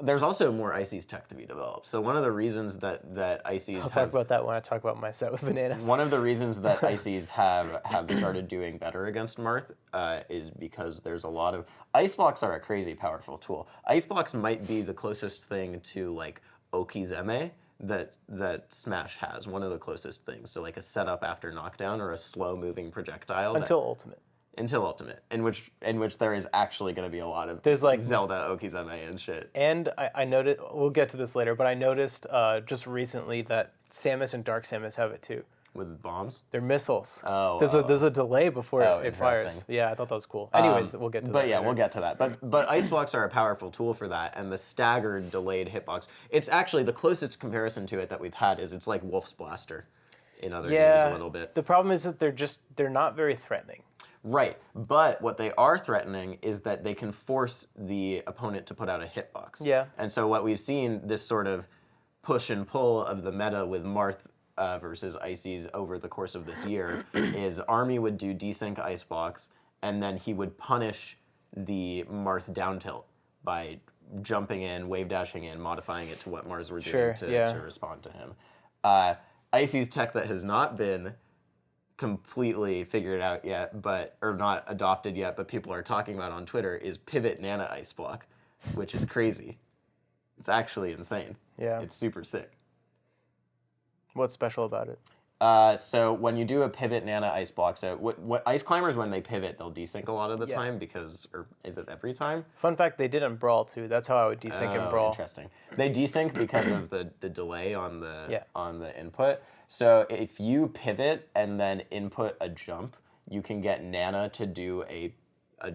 There's also more Icy's tech to be developed. So one of the reasons that Icy's I'll talk about that when I talk about my set with bananas. one of the reasons that Icy's have started doing better against Marth is because there's a lot of Ice Blocks are a crazy powerful tool. Ice Blocks might be the closest thing to like Okizeme that Smash has. One of the closest things. So like a setup after knockdown or a slow moving projectile Until ultimate. Until Ultimate, in which there is actually going to be a lot of There's like Zelda Okizeme and shit. And I noticed, we'll get to this later, but I noticed just recently that Samus and Dark Samus have it too. With bombs? They're missiles. Oh, there's a delay before it fires. interesting. Yeah, I thought that was cool. Anyways, we'll get to that. But yeah, later. we'll get to that. But Ice Blocks are a powerful tool for that, and the staggered delayed hitbox. It's actually the closest comparison to it that we've had is it's like Wolf's Blaster in other games a little bit. The problem is that they're not very threatening. Right, but what they are threatening is that they can force the opponent to put out a hitbox. Yeah. And so what we've seen, this sort of push and pull of the meta with Marth versus Icy's over the course of this year, is Army would do desync Ice Blocks, and then he would punish the Marth down tilt by jumping in, wave dashing in, modifying it to what Mars were doing to respond to him. Icy's tech that has not been completely figured out yet, or not adopted yet, but people are talking about on Twitter is Pivot Nana Ice Block, which is crazy. It's actually insane. Yeah. It's super sick. What's special about it? So when you do a Pivot Nana Ice Block, so what Ice Climbers, when they pivot, they'll desync a lot of the time because, or is it every time? Fun fact, they did in Brawl too. That's how I would desync in Brawl. Interesting. They desync because of the delay on the input. So if you pivot and then input a jump, you can get Nana to do a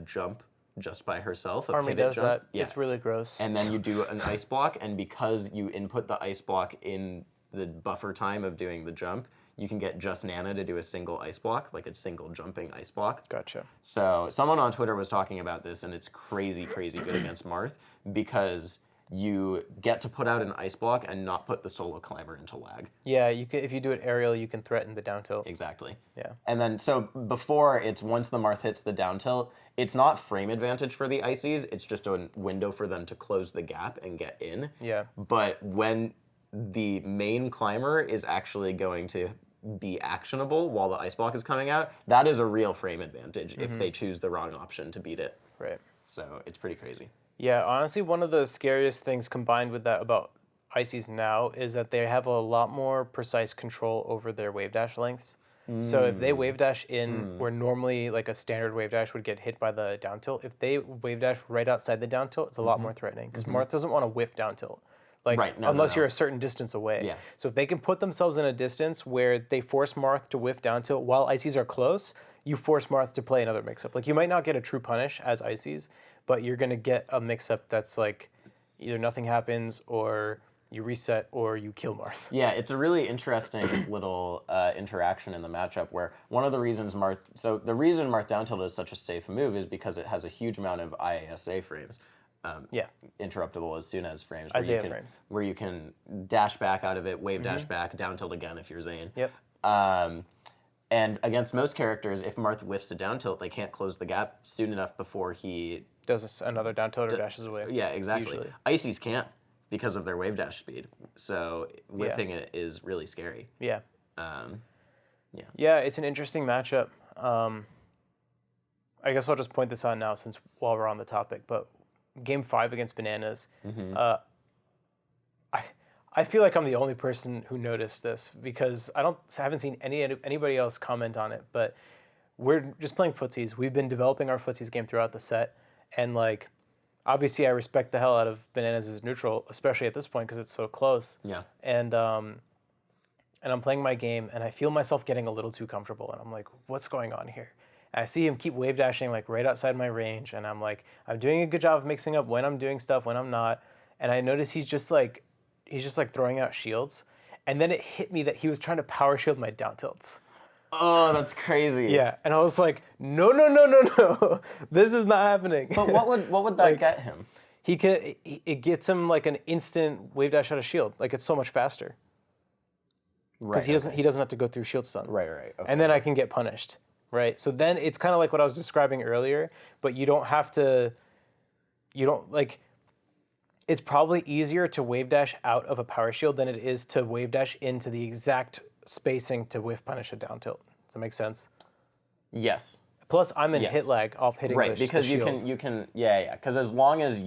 jump just by herself. Army pivot does jump. that. Yeah. It's really gross. And then you do an Ice Block, and because you input the Ice Block in the buffer time of doing the jump, you can get just Nana to do a single Ice Block, like a single jumping Ice Block. Gotcha. So someone on Twitter was talking about this, and it's crazy, crazy good against Marth because you get to put out an Ice Block and not put the solo climber into lag. Yeah, you can, if you do it aerial, you can threaten the down tilt. Exactly. Yeah. And then, so before, it's once the Marth hits the down tilt, it's not frame advantage for the Icies, it's just a window for them to close the gap and get in. Yeah. But when the main climber is actually going to be actionable while the Ice Block is coming out, that is a real frame advantage if they choose the wrong option to beat it. Right. So it's pretty crazy. Yeah, honestly, one of the scariest things combined with that about Icies now is that they have a lot more precise control over their wave dash lengths. So if they wave dash in where normally like a standard wave dash would get hit by the down tilt, if they wave dash right outside the down tilt, it's a lot more threatening because Marth doesn't want to whiff down tilt. Like, unless you're a certain distance away. Yeah. So if they can put themselves in a distance where they force Marth to whiff down tilt while Icies are close, you force Marth to play another mix-up. Like, you might not get a true punish as Icies, but you're going to get a mix-up that's like either nothing happens or you reset or you kill Marth. Yeah, it's a really interesting little interaction in the matchup where one of the reasons the reason Marth down tilt is such a safe move is because it has a huge amount of IASA frames. Interruptible as soon as frames. Where you can dash back out of it, wave dash back, down tilt again if you're Zane. Yep. And against most characters, if Marth whiffs a down tilt, they can't close the gap soon enough before he does another down tilt or dashes away. Yeah, exactly. Usually. Icies can't because of their wave dash speed. So whiffing it is really scary. Yeah. Yeah, it's an interesting matchup. I guess I'll just point this out now while we're on the topic, but Game 5 against Bananas, I feel like I'm the only person who noticed this because I haven't seen anybody else comment on it, but we're just playing footsies. We've been developing our footsies game throughout the set, and like, obviously I respect the hell out of Bananas as neutral, especially at this point because it's so close. Yeah. And I'm playing my game, and I feel myself getting a little too comfortable, and I'm like, what's going on here? And I see him keep wave dashing like right outside my range, and I'm like, I'm doing a good job of mixing up when I'm doing stuff, when I'm not. And I notice he's just like throwing out shields. And then it hit me that he was trying to power shield my down tilts. Oh, that's crazy. Yeah, and I was like, no, no, no, no, no, this is not happening. But what would that get him? It gets him like an instant wave dash out of shield. Like it's so much faster. Because he doesn't have to go through shield stun. Right. Okay. And then I can get punished. Right. So then it's kind of like what I was describing earlier, but you don't have to. You don't like. It's probably easier to wave dash out of a power shield than it is to wave dash into the exact spacing to whiff punish a down tilt. Does that make sense? Yes. Plus, I'm in hit lag off hitting right, the because shield. you can because as long as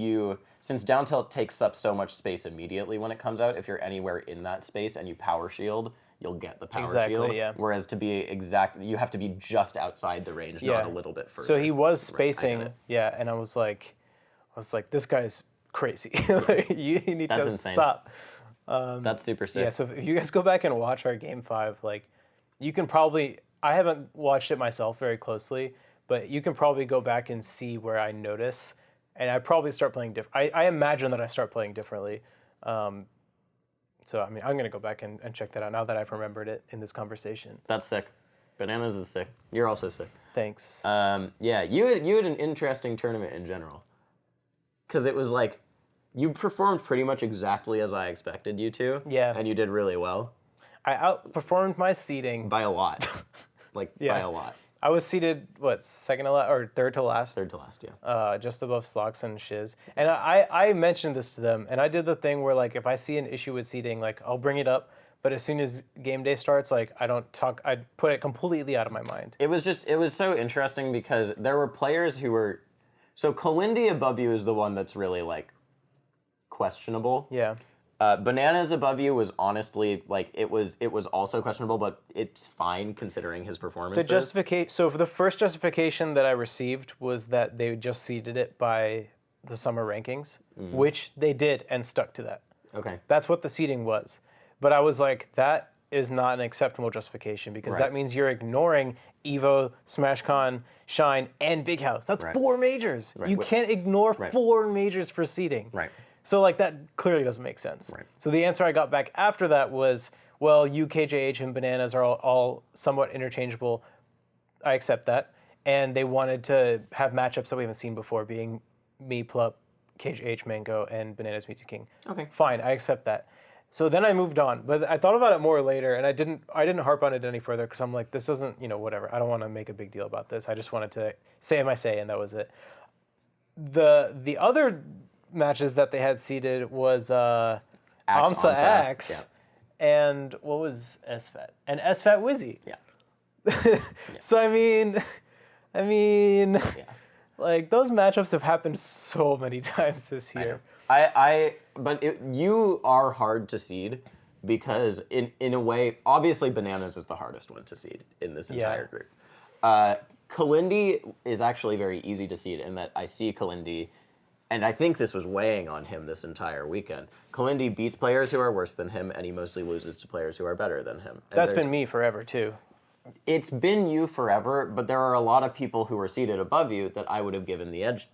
since down tilt takes up so much space immediately when it comes out, if you're anywhere in that space and you power shield, you'll get the power shield. Yeah. Whereas to be exact, you have to be just outside the range, not a little bit further. So he was spacing, and I was like, this guy's crazy. You need to insane. Stop. That's super sick. Yeah, so if you guys go back and watch our game 5, like, you can probably, I haven't watched it myself very closely, but you can probably go back and see where I notice, and I probably start playing different. I imagine that I start playing differently. So, I mean, I'm going to go back and check that out now that I've remembered it in this conversation. That's sick. Bananas is sick. You're also sick. Thanks. Yeah, you had an interesting tournament in general. Because it was like, you performed pretty much exactly as I expected you to. Yeah. And you did really well. I outperformed my seeding. By a lot. By a lot. I was seated, second to last, or third to last? Third to last, yeah. Just above Slox and Shiz. And I mentioned this to them, and I did the thing where, like, if I see an issue with seating, like, I'll bring it up, but as soon as game day starts, like, I put it completely out of my mind. It was so interesting because there were players who were, so Kalindi above you is the one that's really, like, questionable. Yeah. Bananas above you was honestly, like, it was also questionable, but it's fine considering his performances. The justification. So for the first justification that I received was that they just seeded it by the summer rankings, which they did and stuck to that. Okay. That's what the seeding was. But I was like, that is not an acceptable justification because that means you're ignoring Evo, SmashCon, Shine, and Big House. That's 4 majors. You can't ignore 4 majors for seeding. Right. So, like, that clearly doesn't make sense. Right. So the answer I got back after that was, well, you, KJH, and Bananas are all somewhat interchangeable. I accept that. And they wanted to have matchups that we haven't seen before, being me, Plup, KJH, Mango, and Bananas, Mewtwo King. Okay. Fine, I accept that. So then I moved on. But I thought about it more later, and I didn't harp on it any further because I'm like, this doesn't, whatever. I don't want to make a big deal about this. I just wanted to say my say, and that was it. The other matches that they had seeded was AMSA X and what was SFAT? And SFAT Wizzy. Yeah. So I mean, like, those matchups have happened so many times this year. But you are hard to seed because in a way, obviously Bananas is the hardest one to seed in this entire group. Kalindi is actually very easy to seed in that I see Kalindi. And I think this was weighing on him this entire weekend. Kalindi beats players who are worse than him, and he mostly loses to players who are better than him. And that's been me forever, too. It's been you forever, but there are a lot of people who are seated above you that I would have given the edge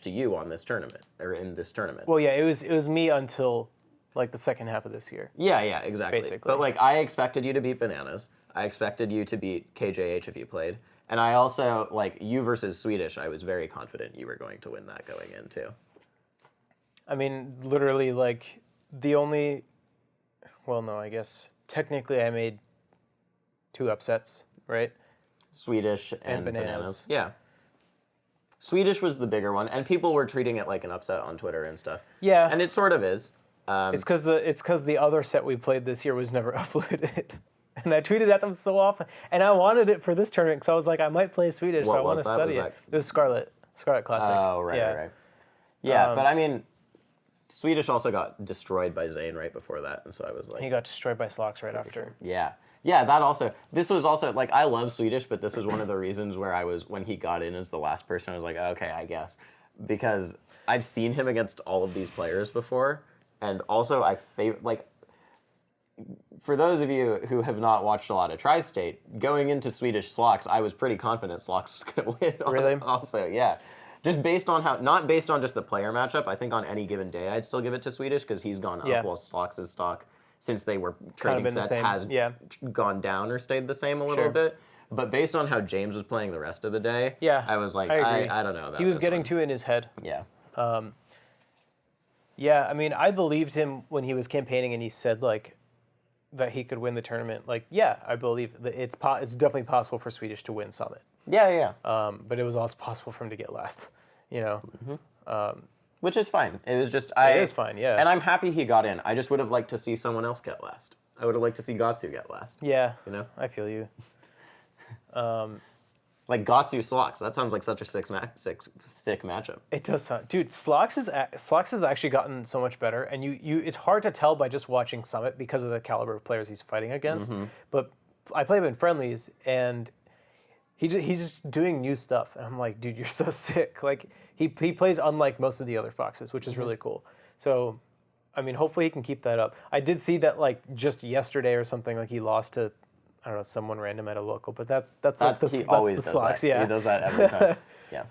to you on this tournament, or in this tournament. Well, yeah, it was me until, like, the second half of this year. Yeah, exactly. Basically. But, like, I expected you to beat Bananas. I expected you to beat KJH if you played. And I also, like, you versus Swedish, I was very confident you were going to win that going in, too. I mean, literally, like, I guess, technically I made 2 upsets, right? Swedish and Bananas. Yeah. Swedish was the bigger one, and people were treating it like an upset on Twitter and stuff. Yeah. And it sort of is. It's because the other set we played this year was never uploaded. And I tweeted at them so often. And I wanted it for this tournament, so I was like, I might play Swedish, so I want to study it. It was Scarlet Classic. Oh, right. Yeah, but I mean, Swedish also got destroyed by Zane right before that, and so I was like... He got destroyed by Slox right after. Yeah. Yeah, that also... This was also... Like, I love Swedish, but this was one of the reasons where I was... When he got in as the last person, I was like, okay, I guess. Because I've seen him against all of these players before, and also I favor... Like... for those of you who have not watched a lot of Tri-State, going into Swedish Slox, I was pretty confident Slox was going to win. Really? Also, yeah. Just based on how, not based on just the player matchup, I think on any given day I'd still give it to Swedish because he's gone up while Slox's stock, since they were trading sets, has gone down or stayed the same a little bit. But based on how James was playing the rest of the day, I was like, I don't know about He was this getting one. too in his head. Yeah. Yeah, I mean, I believed him when he was campaigning and he said, like, that he could win the tournament. Like, yeah, I believe that it's definitely possible for Swedish to win Summit. Yeah. But it was also possible for him to get last, you know? Which is fine. It was just, it is fine, yeah. And I'm happy he got in. I just would have liked to see someone else get last. I would have liked to see Gatsu get last. Yeah. You know? I feel you. Like Gatsu Slox. That sounds like such a sick matchup. It does sound, dude. Slox has actually gotten so much better, and it's hard to tell by just watching Summit because of the caliber of players he's fighting against. But I play him in friendlies, and he's just doing new stuff, and I'm like, dude, you're so sick. Like he plays unlike most of the other Foxes, which is really cool. So, I mean, hopefully he can keep that up. I did see that like just yesterday or something, like he lost to, I don't know, someone random at a local, but that's the Slox, yeah. He does that every time. Yeah.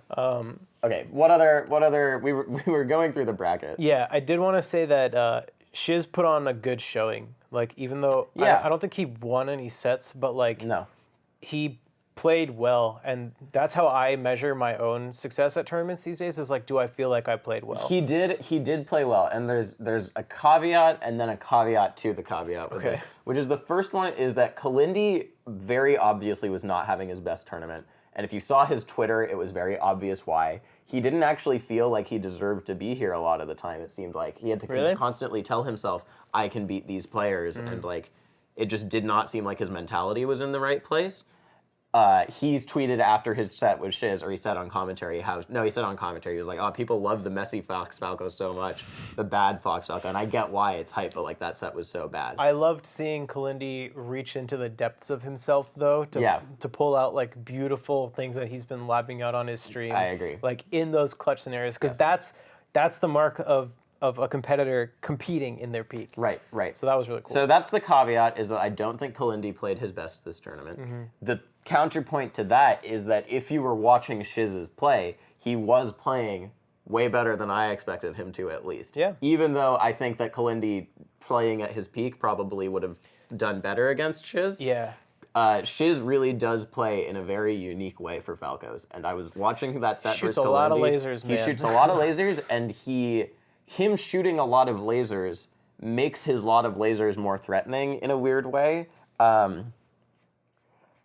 Okay. What other? We were going through the bracket. Yeah, I did want to say that Shiz put on a good showing. Like, even though I don't think he won any sets, but like he played well, and that's how I measure my own success at tournaments these days. Is like, do I feel like I played well? He did play well, and there's a caveat and then a caveat to the caveat with this, which is the first one is that Kalindi very obviously was not having his best tournament, and if you saw his Twitter, it was very obvious why. He didn't actually feel like he deserved to be here a lot of the time. It seemed like he had to constantly tell himself, I can beat these players, and like it just did not seem like his mentality was in the right place. He's tweeted after his set with Shiz, or he said on commentary he was like, oh, people love the messy Fox Falco so much, the bad Fox Falco, and I get why it's hype, but like that set was so bad. I loved seeing Kalindi reach into the depths of himself, though, to pull out like beautiful things that he's been labbing out on his stream. I agree. Like in those clutch scenarios, because that's the mark of a competitor competing in their peak. Right. So that was really cool. So that's the caveat, is that I don't think Kalindi played his best this tournament. The counterpoint to that is that if you were watching Shiz's play, he was playing way better than I expected him to, at least. Yeah. Even though I think that Kalindi playing at his peak probably would have done better against Shiz. Yeah. Shiz really does play in a very unique way for Falcos, and I was watching that set versus Kalindi. Shoots a lot of lasers, man. He shoots a lot of lasers, and him shooting a lot of lasers makes his lot of lasers more threatening in a weird way.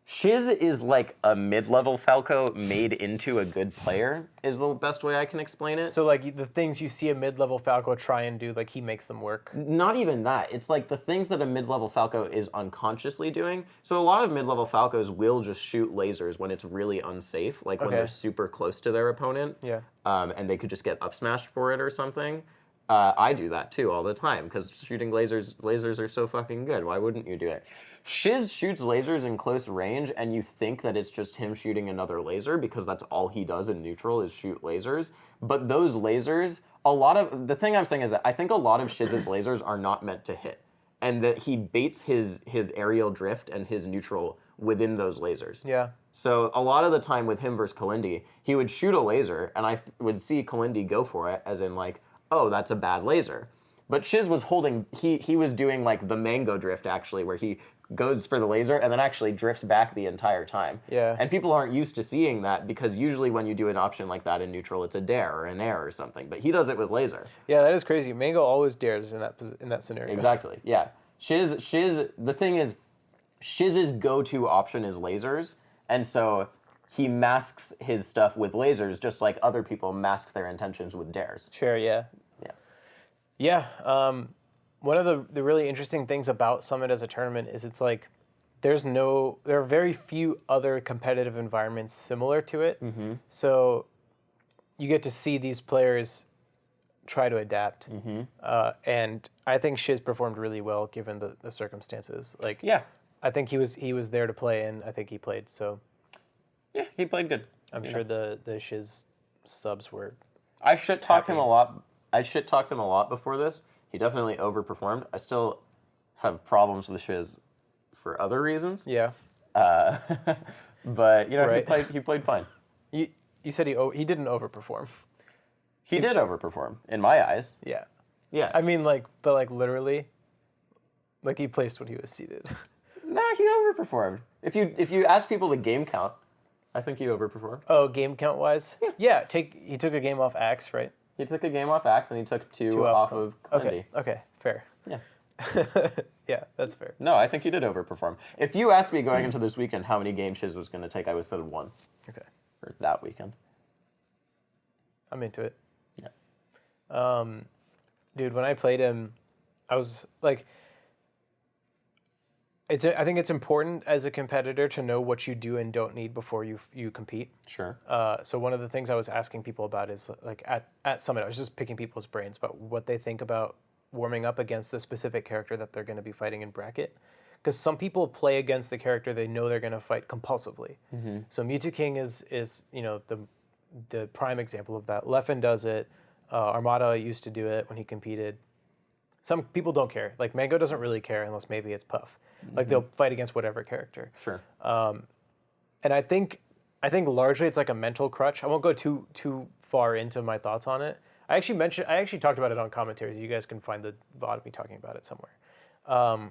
Shiz is like a mid-level Falco made into a good player, is the best way I can explain it. So like the things you see a mid-level Falco try and do, like he makes them work. Not even that. It's like the things that a mid-level Falco is unconsciously doing. So a lot of mid-level Falcos will just shoot lasers when it's really unsafe, like when they're super close to their opponent. Yeah. And they could just get up smashed for it or something. I do that too all the time, because shooting lasers are so fucking good. Why wouldn't you do it? Shiz shoots lasers in close range, and you think that it's just him shooting another laser because that's all he does in neutral is shoot lasers. But those lasers, the thing I'm saying is that I think a lot of Shiz's lasers are not meant to hit, and that he baits his aerial drift and his neutral within those lasers. Yeah. So a lot of the time with him versus Kalindi, he would shoot a laser, and I would see Kalindi go for it, as in like, oh, that's a bad laser. But Shiz was he was doing like the mango drift, actually, where he goes for the laser and then actually drifts back the entire time. Yeah. And people aren't used to seeing that, because usually when you do an option like that in neutral, it's a dare or an air or something. But he does it with laser. Yeah, that is crazy. Mango always dares in that scenario. Exactly. Yeah. Shiz. The thing is, Shiz's go-to option is lasers, and so he masks his stuff with lasers, just like other people mask their intentions with dares. Sure. Yeah. Yeah. Yeah. One of the really interesting things about Summit as a tournament is it's like there are very few other competitive environments similar to it. So you get to see these players try to adapt. And I think Shiz performed really well given the circumstances. Like, Yeah. I think he was there to play, and I think he played. So Yeah, he played good. I'm sure the Shiz subs were. I shit-talked him a lot. I shit-talked him a lot before this. He definitely overperformed. I still have problems with Shiz for other reasons. Yeah. But Right. he played fine. You said he didn't overperform. He did overperform in my eyes. Yeah. Yeah. I mean, but literally, he placed when he was seated. No, he overperformed. If you ask people the game count, I think he overperformed. Oh, game count wise? Yeah. He took a game off Axe, right? He took a game off Axe and he took two off of Clendy. Okay, fair. Yeah. Yeah, that's fair. No, I think he did overperform. If you asked me going into this weekend how many games Shiz was going to take, I would have said 1. Okay. For that weekend. I'm into it. Yeah. Dude, when I played him, I was like, I think it's important as a competitor to know what you do and don't need before you compete. Sure. So one of the things I was asking people about is at Summit, I was just picking people's brains about what they think about warming up against the specific character that they're going to be fighting in bracket. Because some people play against the character they know they're going to fight compulsively. Mm-hmm. So Mewtwo King is the prime example of that. Leffen does it. Armada used to do it when he competed. Some people don't care. Like Mango doesn't really care unless maybe it's Puff. Mm-hmm. Like they'll fight against whatever character. Sure. And I think largely it's like a mental crutch. I won't go too far into my thoughts on it. I actually talked about it on commentary. You guys can find the VOD of me talking about it somewhere.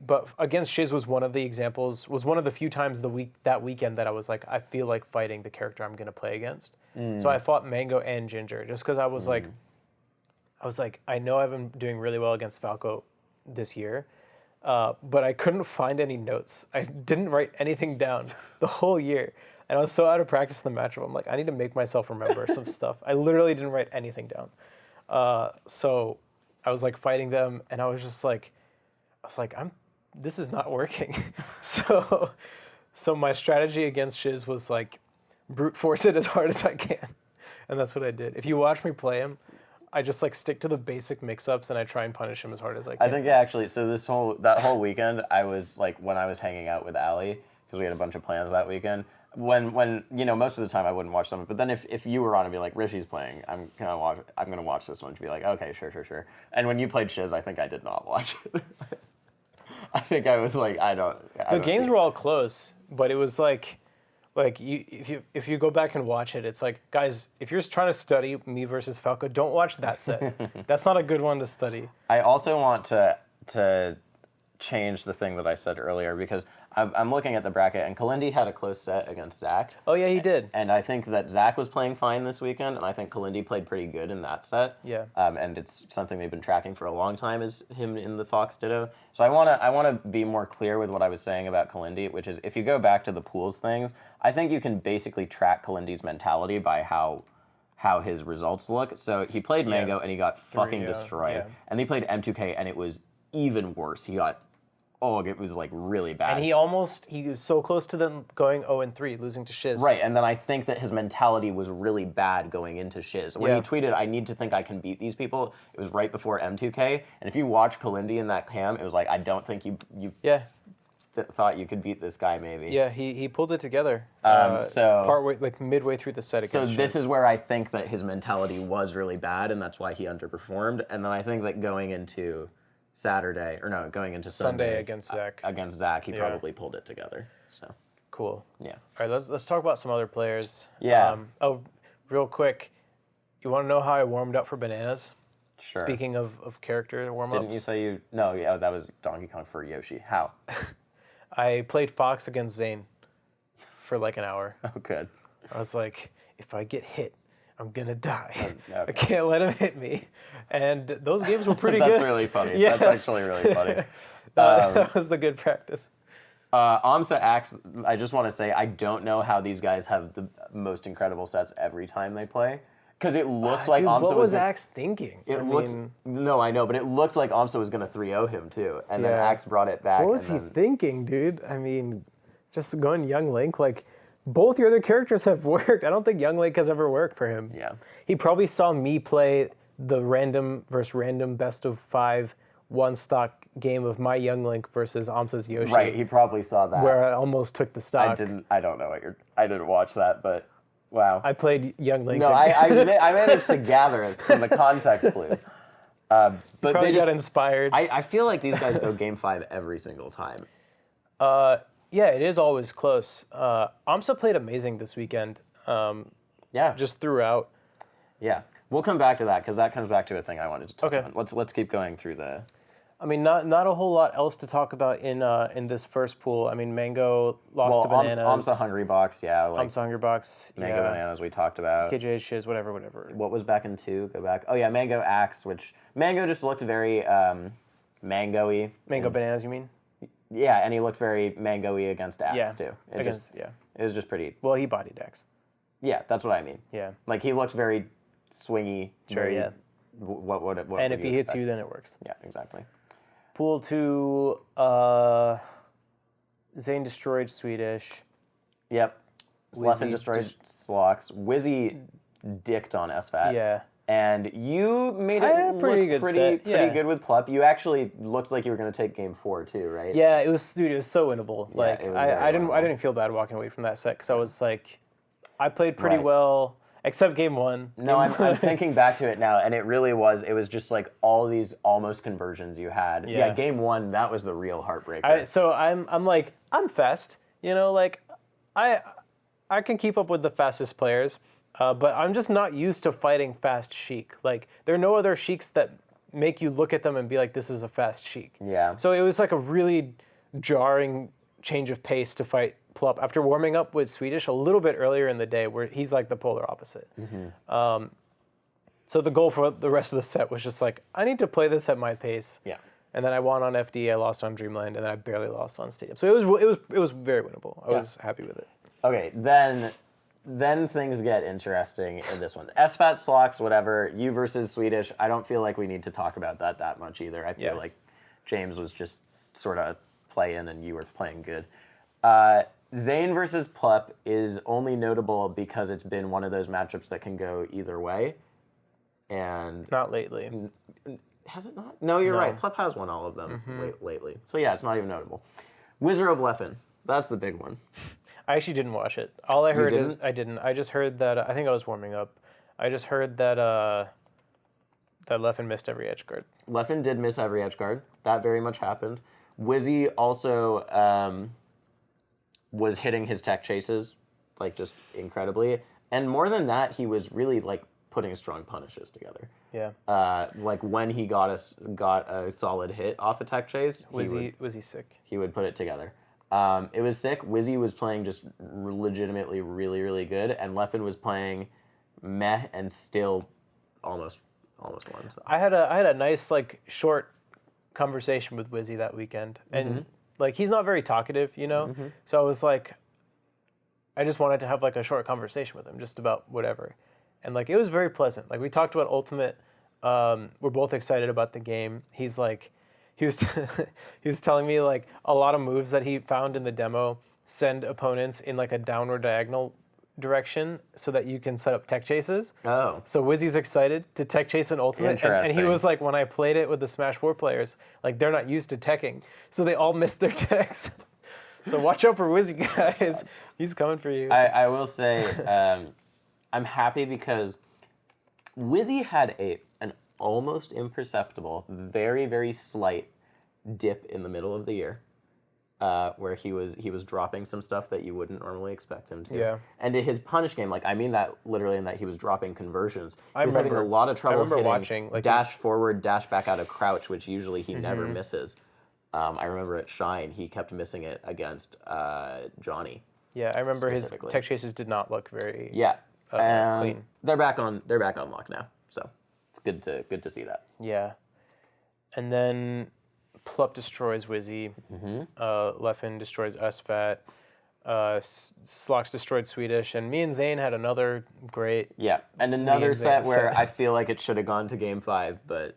But against Shiz was one of the examples, was one of the few times that weekend that I was like, I feel like fighting the character I'm going to play against. So I fought Mango and Ginger just because I was like, I know I've been doing really well against Falco this year, but I couldn't find any notes. I didn't write anything down the whole year. And I was so out of practice in the matchup. I'm like, I need to make myself remember some stuff. I literally didn't write anything down. So I was like fighting them, and I was like, this is not working. So my strategy against Shiz was like brute force it as hard as I can. And that's what I did. If you watch me play him, I just like stick to the basic mix-ups and I try and punish him as hard as I can. I think actually, so that whole weekend, I was like, when I was hanging out with Allie, because we had a bunch of plans that weekend, when most of the time I wouldn't watch Summit, but then if you were on and be like, Rishi's playing, I'm gonna watch this one, to be like, okay, sure. And when you played Shiz, I think I did not watch it. I think I was like, the games were all close, but it was like if you go back and watch it, it's like, guys, if you're just trying to study me versus Falco, don't watch that set. That's not a good one to study. I also want to change the thing that I said earlier, because I'm looking at the bracket, and Kalindi had a close set against Zach. Oh, yeah, he did. And I think that Zach was playing fine this weekend, and I think Kalindi played pretty good in that set. Yeah. And it's something they've been tracking for a long time, is him in the Fox Ditto. So I want to be more clear with what I was saying about Kalindi, which is, if you go back to the pools things, I think you can basically track Kalindi's mentality by how his results look. So he played Mango, and he got fucking destroyed. Yeah. And they played M2K, and it was even worse. He got... it was like really bad. And he was so close to them going 0-3, losing to Shiz. Right, and then I think that his mentality was really bad going into Shiz. When he tweeted, I need to think I can beat these people, it was right before M2K. And if you watch Kalindi in that cam, it was like, I don't think you thought you could beat this guy, maybe. Yeah, he pulled it together. Midway through the set against Shiz. So this is where I think that his mentality was really bad, and that's why he underperformed. And then I think that going into going into Sunday against Zach, he probably pulled it together. So cool. Yeah. All right, let's talk about some other players. Yeah. Real quick, you want to know how I warmed up for Bananas? Sure. Speaking of character warm-ups. Didn't you say that was Donkey Kong for Yoshi. How? I played Fox against Zane for like an hour. Oh, good. I was like, if I get hit, I'm going to die. Okay. I can't let him hit me. And those games were pretty good. That's really funny. Yeah. That's actually really funny. That was the good practice. Amsa Axe, I just want to say, I don't know how these guys have the most incredible sets every time they play. Because it looked like Amsa what was Axe thinking? No, I know, but it looked like Amsa was going to 3-0 him, too. And then Axe brought it back. What was he thinking, dude? I mean, just going Young Link, like... Both your other characters have worked. I don't think Young Link has ever worked for him. Yeah. He probably saw me play the random versus random best of 5 one-stock game of my Young Link versus Amsa's Yoshi. Right, he probably saw that. Where I almost took the stock. I don't know I didn't watch that, but wow. I played Young Link. No, I managed to gather it from the context clues. But Probably got inspired. I feel like these guys go game 5 every single time. Yeah, it is always close. AMSA played amazing this weekend. Yeah. Just throughout. Yeah. We'll come back to that because that comes back to a thing I wanted to touch Okay. on. Let's keep going through the... I mean, not a whole lot else to talk about in this first pool. I mean, Mango lost to Bananas. AMSA Hungry Box, yeah. Like AMSA Hungry Box, Mango Bananas we talked about. KJ Shiz, whatever. What was back in 2? Go back. Oh, yeah, Mango Axe, which... Mango just looked very mango-y. Mango Bananas, you mean? Yeah, and he looked very mango-y against Axe, too. It was just pretty... Well, he bodied Axe. Yeah, that's what I mean. Yeah. Like, he looked very swingy. Sure, very, yeah. What and if he hits you, then it works. Yeah, exactly. Pool 2, Zane destroyed Swedish. Yep. Leffen destroyed Slox. Wizzy dicked on SFAT. Yeah. And you made it look pretty good with Plup. You actually looked like you were going to take game 4 too, right? Yeah, it was so winnable. Yeah, like I didn't feel bad walking away from that set because I was like, I played pretty well. Except game 1. No, I'm thinking back to it now, and it really was. It was just like all these almost conversions you had. Yeah, game 1, that was the real heartbreaker. So I'm like, I'm fast. You know, like I can keep up with the fastest players, but I'm just not used to fighting fast Sheik. Like there are no other Sheiks that make you look at them and be like, this is a fast Sheik. Yeah. So it was like a really jarring change of pace to fight Plup after warming up with Swedish a little bit earlier in the day, where he's like the polar opposite. Mm-hmm. So the goal for the rest of the set was just like, I need to play this at my pace. Yeah. And then I won on FD, I lost on Dreamland, and then I barely lost on Stadium. So it was very winnable. I was happy with it. Okay, then things get interesting in this one. SFAT, Slox, whatever. You versus Swedish. I don't feel like we need to talk about that much either. I feel like James was just sort of playing and you were playing good. Zane versus Plup is only notable because it's been one of those matchups that can go either way. And not lately. Has it not? No, you're right. Plup has won all of them lately. So yeah, it's not even notable. Wizard of Leffen. That's the big one. I actually didn't watch it. All I heard is I didn't. I just heard that I think I was warming up. I just heard that that Leffen missed every edge guard. Leffen did miss every edge guard. That very much happened. Wizzy also was hitting his tech chases like just incredibly, and more than that, he was really like putting strong punishes together. Yeah. Like when he got a solid hit off a tech chase, was he sick? He would put it together. It was sick. Wizzy was playing just legitimately really, really good, and Leffen was playing meh and still almost won. So. I had a nice like short conversation with Wizzy that weekend, and like he's not very talkative, you know. So I was like, I just wanted to have like a short conversation with him, just about whatever, and like it was very pleasant. Like we talked about Ultimate. We're both excited about the game. He's like. He was telling me like a lot of moves that he found in the demo send opponents in like a downward diagonal direction so that you can set up tech chases. Oh. So Wizzy's excited to tech chase an ultimate. And he was like, when I played it with the Smash 4 players, like they're not used to teching. So they all missed their techs. So watch out for Wizzy, guys. He's coming for you. I will say I'm happy because Wizzy had an almost imperceptible, very, very slight dip in the middle of the year where he was dropping some stuff that you wouldn't normally expect him to. Yeah. And his punish game, like I mean that literally in that he was dropping conversions. I was remember, having a lot of trouble hitting watching, like dash forward, dash back out of crouch, which usually he never misses. I remember at Shine, he kept missing it against Johnny. Yeah, I remember his tech chases did not look very clean. They're back on lock now, so it's good to see that. Yeah, and then Plup destroys Wizzy. Leffen destroys SFAT. Slox destroyed Swedish, and me and Zane had another great. Yeah, and another set where I feel like it should have gone to Game 5, but.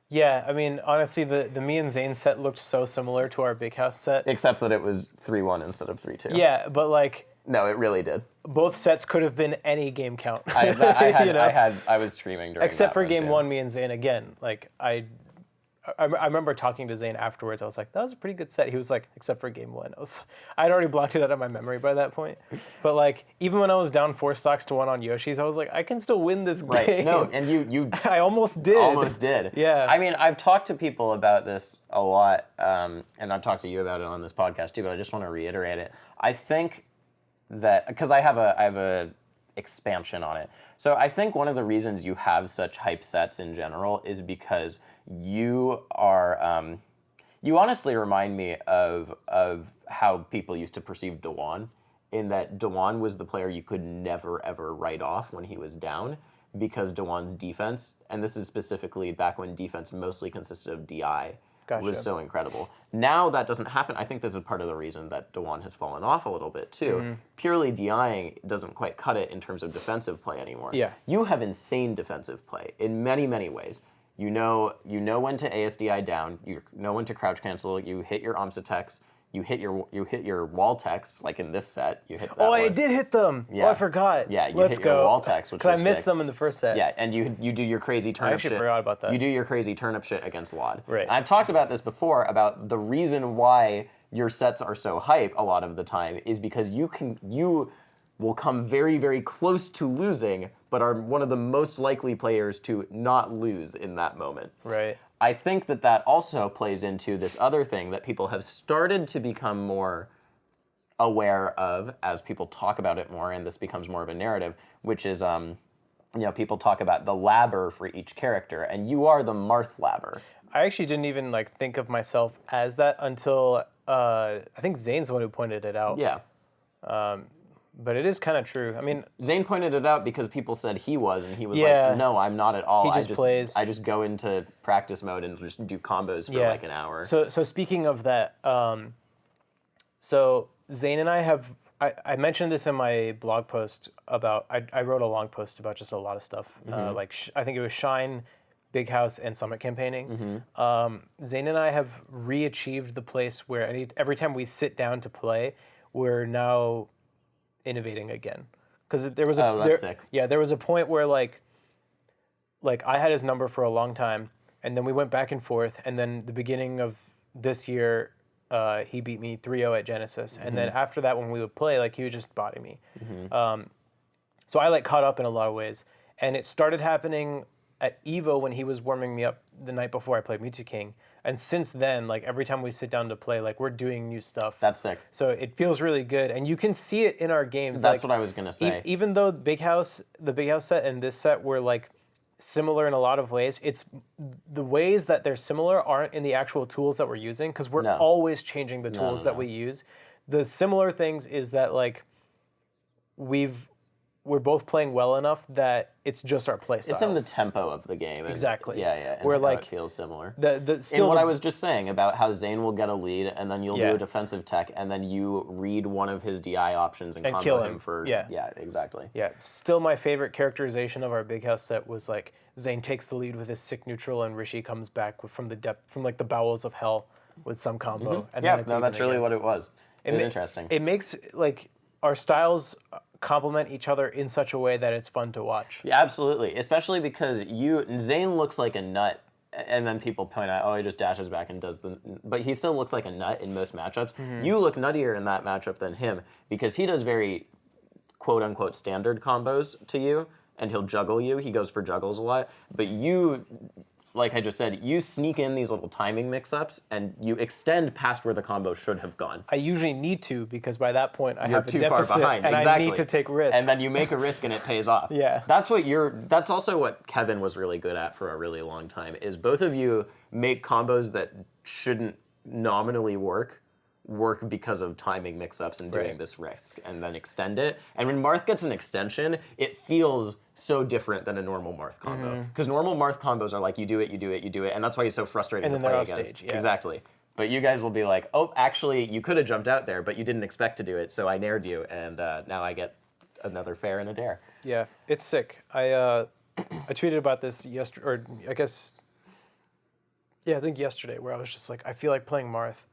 Yeah, I mean, honestly, the me and Zane set looked so similar to our Big House set. Except that it was 3-1 instead of 3-2. Yeah, but like. No, it really did. Both sets could have been any game count. I was screaming during Except that for one game too. 1, me and Zane again. Like I I remember talking to Zane afterwards. I was like, that was a pretty good set. He was like, except for game 1. I'd already blocked it out of my memory by that point. But like, even when I was down 4 stocks to 1 on Yoshi's, I was like, I can still win this game. No, and you I almost did. Almost did. Yeah. I mean, I've talked to people about this a lot, and I've talked to you about it on this podcast too, but I just want to reiterate it. I think that, because I have a expansion on it. So I think one of the reasons you have such hype sets in general is because you are, you honestly remind me of how people used to perceive Dewan, in that Dewan was the player you could never ever write off when he was down, because Dewan's defense, and this is specifically back when defense mostly consisted of DI, was so incredible. Now that doesn't happen. I think this is part of the reason that Dewan has fallen off a little bit too. Purely DIing doesn't quite cut it in terms of defensive play anymore. Yeah. You have insane defensive play in many, many ways. You know when to ASDI down, you know when to crouch cancel, you hit your OMS attacks, you hit your wall techs, like in this set, you hit that one. I did hit them. Yeah. Oh, I forgot. Yeah, you hit your wall techs, which was because I missed them in the first set. Yeah, and you do your crazy turnip shit. I actually forgot about that. You do your crazy turnip shit against Lod. Right. And I've talked about this before, about the reason why your sets are so hype a lot of the time is because you will come very, very close to losing, but are one of the most likely players to not lose in that moment. Right. I think that also plays into this other thing that people have started to become more aware of as people talk about it more, and this becomes more of a narrative, which is, people talk about the labber for each character, and you are the Marth labber. I actually didn't even like think of myself as that until I think Zane's the one who pointed it out. Yeah. But it is kind of true. I mean, Zane pointed it out because people said he was, and he was Yeah. like, no, I'm not at all. He just plays. I just go into practice mode and just do combos for like an hour. So speaking of that, so Zane and I have, I mentioned this in my blog post about, I wrote a long post about just a lot of stuff. Like I think it was Shine, Big House, and Summit campaigning. Zane and I have re-achieved the place where every time we sit down to play, we're now innovating again, because there was sick. there was a point where like I had his number for a long time, and then we went back and forth, and then the beginning of this year he beat me 3-0 at Genesis, and then after that when we would play, like he would just body me. So I like caught up in a lot of ways, and it started happening at Evo when he was warming me up the night before I played Mewtwo King. And since then, like every time we sit down to play, like we're doing new stuff. That's sick. So it feels really good, and you can see it in our games. That's like, what I was gonna say. Even though the Big House set and this set were like similar in a lot of ways, it's the ways that they're similar aren't in the actual tools that we're using, because we're always changing the tools that we use. The similar things is that like we're both playing well enough that it's just our play styles. It's in the tempo of the game. And exactly. Yeah. And where like it feels similar. I was just saying about how Zane will get a lead, and then you'll do a defensive tech, and then you read one of his DI options and combo kill him for exactly. Yeah. Still, my favorite characterization of our Big House set was like Zane takes the lead with his sick neutral, and Rishi comes back from the depth, from like the bowels of hell with some combo. And that's really what it was. It was interesting. It makes like our styles complement each other in such a way that it's fun to watch. Yeah, absolutely. Especially because Zane looks like a nut, and then people point out, he just dashes back and does but he still looks like a nut in most matchups. You look nuttier in that matchup than him, because he does very quote unquote standard combos to you, and he'll juggle you. He goes for juggles a lot, but you, like I just said, you sneak in these little timing mix-ups, and you extend past where the combo should have gone. I usually need to, because by that point I You're have a too deficit, far behind. and Exactly. I need to take risks. And then you make a risk, and it pays off. Yeah. That's also what Kevin was really good at for a really long time, is both of you make combos that shouldn't nominally work because of timing mix-ups and doing this risk, and then extend it. And when Marth gets an extension, it feels so different than a normal Marth combo. Because normal Marth combos are like, you do it, and that's why he's so frustrating to play against. And then they're off stage, Exactly. But you guys will be like, oh, actually, you could have jumped out there, but you didn't expect to do it, so I nared you, and now I get another fair and a dare. Yeah, it's sick. I tweeted about this yesterday, or I guess, I think yesterday, where I was just like, I feel like playing Marth.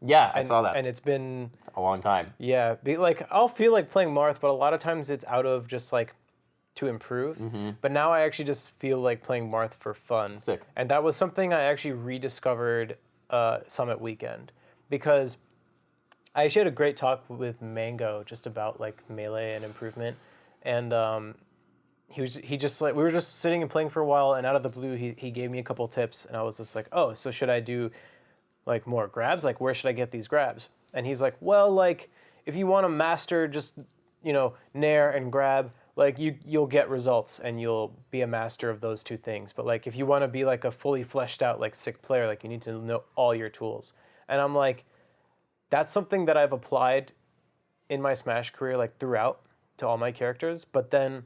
Yeah, I saw that. And it's been a long time. Yeah, I'll feel like playing Marth, but a lot of times it's out of just like to improve. But now I actually just feel like playing Marth for fun. Sick. And that was something I actually rediscovered Summit weekend, because I actually had a great talk with Mango just about like melee and improvement, and he just like, we were just sitting and playing for a while, and out of the blue he gave me a couple tips, and I was just like, oh, so should I do like more grabs? Like, where should I get these grabs? And he's like, well, like if you want to master just, you know, nair and grab, like you'll get results and you'll be a master of those two things. But like if you want to be like a fully fleshed out like sick player, like you need to know all your tools. And I'm like, that's something that I've applied in my Smash career like throughout to all my characters, but then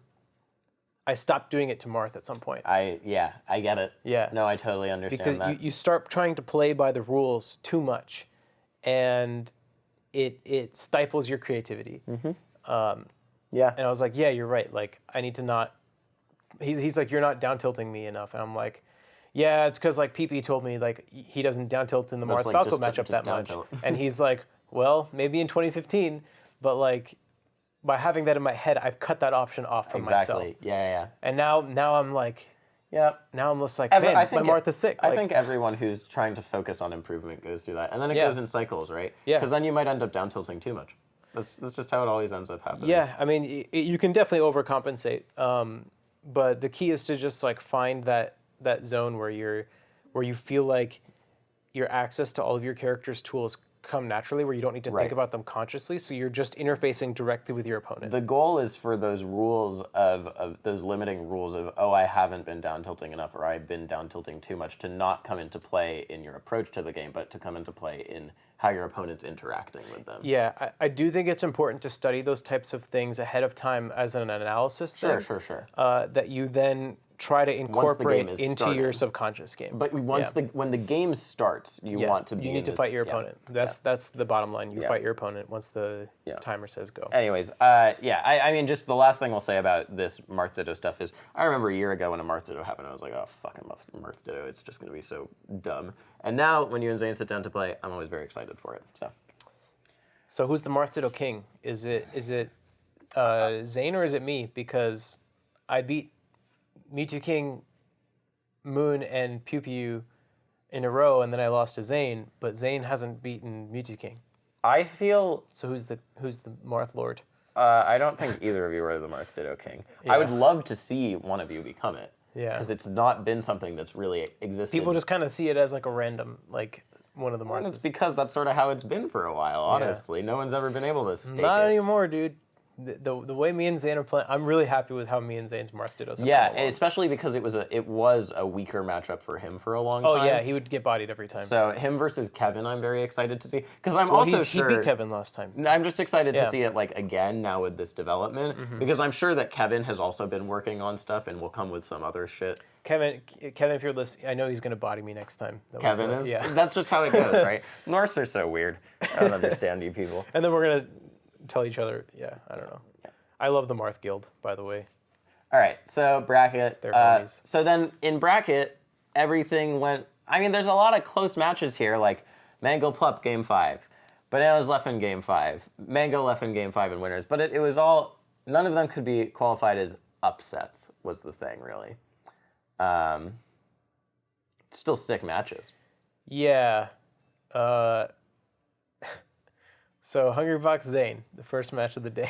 I stopped doing it to Marth at some point. I get it. Yeah. No, I totally understand because that. you start trying to play by the rules too much, and it stifles your creativity. Yeah. And I was like, yeah, you're right. Like, I need to not. He's like, you're not down tilting me enough, and I'm like, yeah, it's because like PP told me like he doesn't down tilt in the Marth like, Falco just matchup that down much, tilt. and he's like, well, maybe in 2015, but like by having that in my head, I've cut that option off from myself. Exactly. Yeah. And now I'm like, Yeah. now I'm just like, man, my Marth is sick. I think everyone who's trying to focus on improvement goes through that, and then it goes in cycles, right? Yeah. Because then you might end up down tilting too much. That's just how it always ends up happening. Yeah, I mean, you can definitely overcompensate, but the key is to just like find that zone where you feel like your access to all of your character's tools come naturally, where you don't need to think about them consciously, so you're just interfacing directly with your opponent. The goal is for those rules of those limiting rules of, oh, I haven't been down tilting enough, or I've been down tilting too much, to not come into play in your approach to the game, but to come into play in how your opponent's interacting with them. Yeah, I do think it's important to study those types of things ahead of time as an analysis thing. Sure. That you then try to incorporate into your subconscious game. But when the game starts, you want to be. You need to fight your opponent. That's the bottom line. You fight your opponent once the timer says go. Anyways, I mean, just the last thing we'll say about this Marth Ditto stuff is, I remember a year ago when a Marth Ditto happened, I was like, oh, fucking Marth Ditto, it's just going to be so dumb. And now, when you and Zane sit down to play, I'm always very excited for it. So who's the Marth Ditto king? Is it Zane or is it me? Because I beat Mewtwo King, Moon, and Pew Pew in a row, and then I lost to Zane, but Zane hasn't beaten Mewtwo King. I feel... So who's the Marth Lord? I don't think either of you are the Marth Ditto king. I would love to see one of you become it. Yeah. Because it's not been something that's really existed. People just kind of see it as like a random, like one of the Marths. And it's because that's sort of how it's been for a while, honestly. No one's ever been able to stake Not it. anymore, dude. The way me and Zane are playing, I'm really happy with how me and Zane's Marth Dittos have Yeah, come along. especially because it was a weaker matchup for him for a long time. Oh yeah, he would get bodied every time. So him versus Kevin, I'm very excited to see, because I'm he beat Kevin last time. I'm just excited to see it like again now with this development, because I'm sure that Kevin has also been working on stuff and will come with some other shit. Kevin, if you're listening, I know he's gonna body me next time. Kevin is? Yeah. That's just how it goes, right? Norths are so weird. I don't understand you people. And then we're gonna tell each other, I don't know. I love the Marth Guild, by the way. All right, so bracket. They're homies. So then in bracket, everything went... I mean, there's a lot of close matches here, like Mango Plup Game 5, Bananas left in Game 5, Mango left in Game 5 in winners, but it was all... None of them could be qualified as upsets, was the thing, really. Still sick matches. Yeah. So Hungrybox Zane, the first match of the day.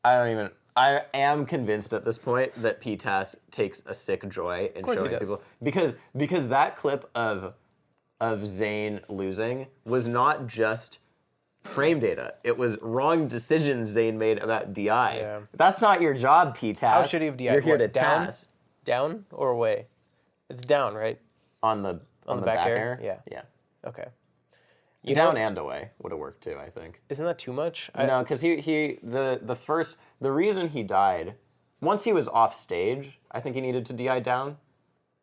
I am convinced at this point that PTAS takes a sick joy in showing people, because that clip of Zane losing was not just frame data. It was wrong decisions Zane made about DI. Yeah. That's not your job, PTAS. How should he have DI? You're here to down? TAS. Down or away? It's down, right? On the back air? Yeah. Okay. Down and away would have worked too, I think. Isn't that too much? No, because the reason he died, once he was off stage, I think he needed to DI down.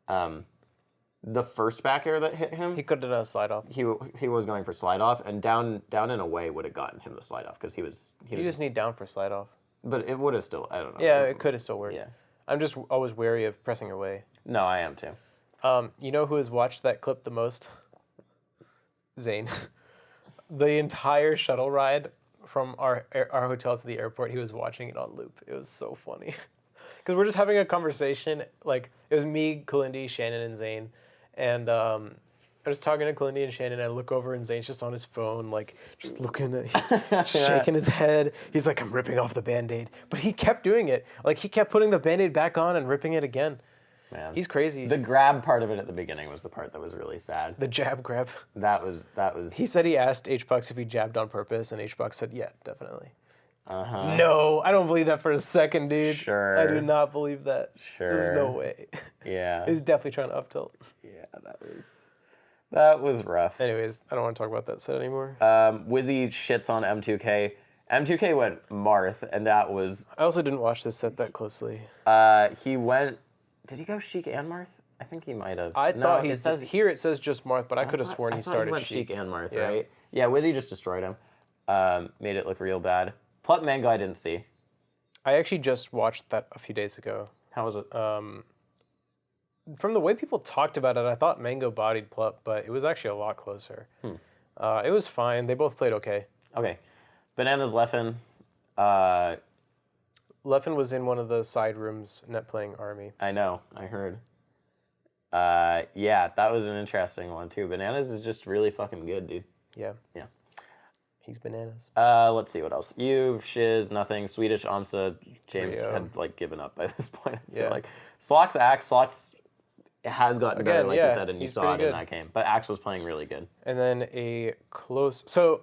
The first back air that hit him, He could have done a slide off. he was going for slide off, and down and away would have gotten him the slide off, because he was. You just need down for slide off. But it would have still. I don't know. Yeah, it could have still worked. Yeah. I'm just always wary of pressing away. No, I am too. You know who has watched that clip the most? Zane. The entire shuttle ride from our hotel to the airport, he was watching it on loop. It was so funny. because we're just having a conversation. Like, it was me, Kalindi, Shannon, and Zane. And I was talking to Kalindi and Shannon, and I look over, and Zane's just on his phone, like, just looking at, he's shaking his head. He's like, I'm ripping off the Band-Aid. But he kept doing it. Like, he kept putting the Band-Aid back on and ripping it again. Man. He's crazy. The grab part of it at the beginning was the part that was really sad. The jab grab. That was. He said he asked H-Bucks if he jabbed on purpose, and H-Bucks said, yeah, definitely. Uh-huh. No, I don't believe that for a second, dude. Sure. I do not believe that. Sure. There's no way. Yeah. He's definitely trying to up tilt. Yeah, that was rough. Anyways, I don't want to talk about that set anymore. Wizzy shits on M2K. M2K went Marth, and that was... I also didn't watch this set that closely. He went... Did he go Sheik and Marth? I think he might have. I thought he says here it says just Marth, but I could have sworn he started went Sheik. Sheik and Marth, right? Yeah, Wizzy just destroyed him. Made it look real bad. Plup Mango I didn't see. I actually just watched that a few days ago. How was it? From the way people talked about it, I thought Mango bodied Plup, but it was actually a lot closer. It was fine. They both played okay. Okay. Bananas Leffen. Leffen was in one of the side rooms net playing Army. I know. I heard. Yeah, that was an interesting one too. Bananas is just really fucking good, dude. Yeah. Yeah. He's bananas. Let's see what else. You, Shiz, nothing. Swedish, Amsa, James Rio. had like given up by this point. I feel Yeah. like Slox, Axe, Slox has gotten better, Again, like yeah, you said, and you he's saw it pretty in good. that game. But Axe was playing really good. And then a close. So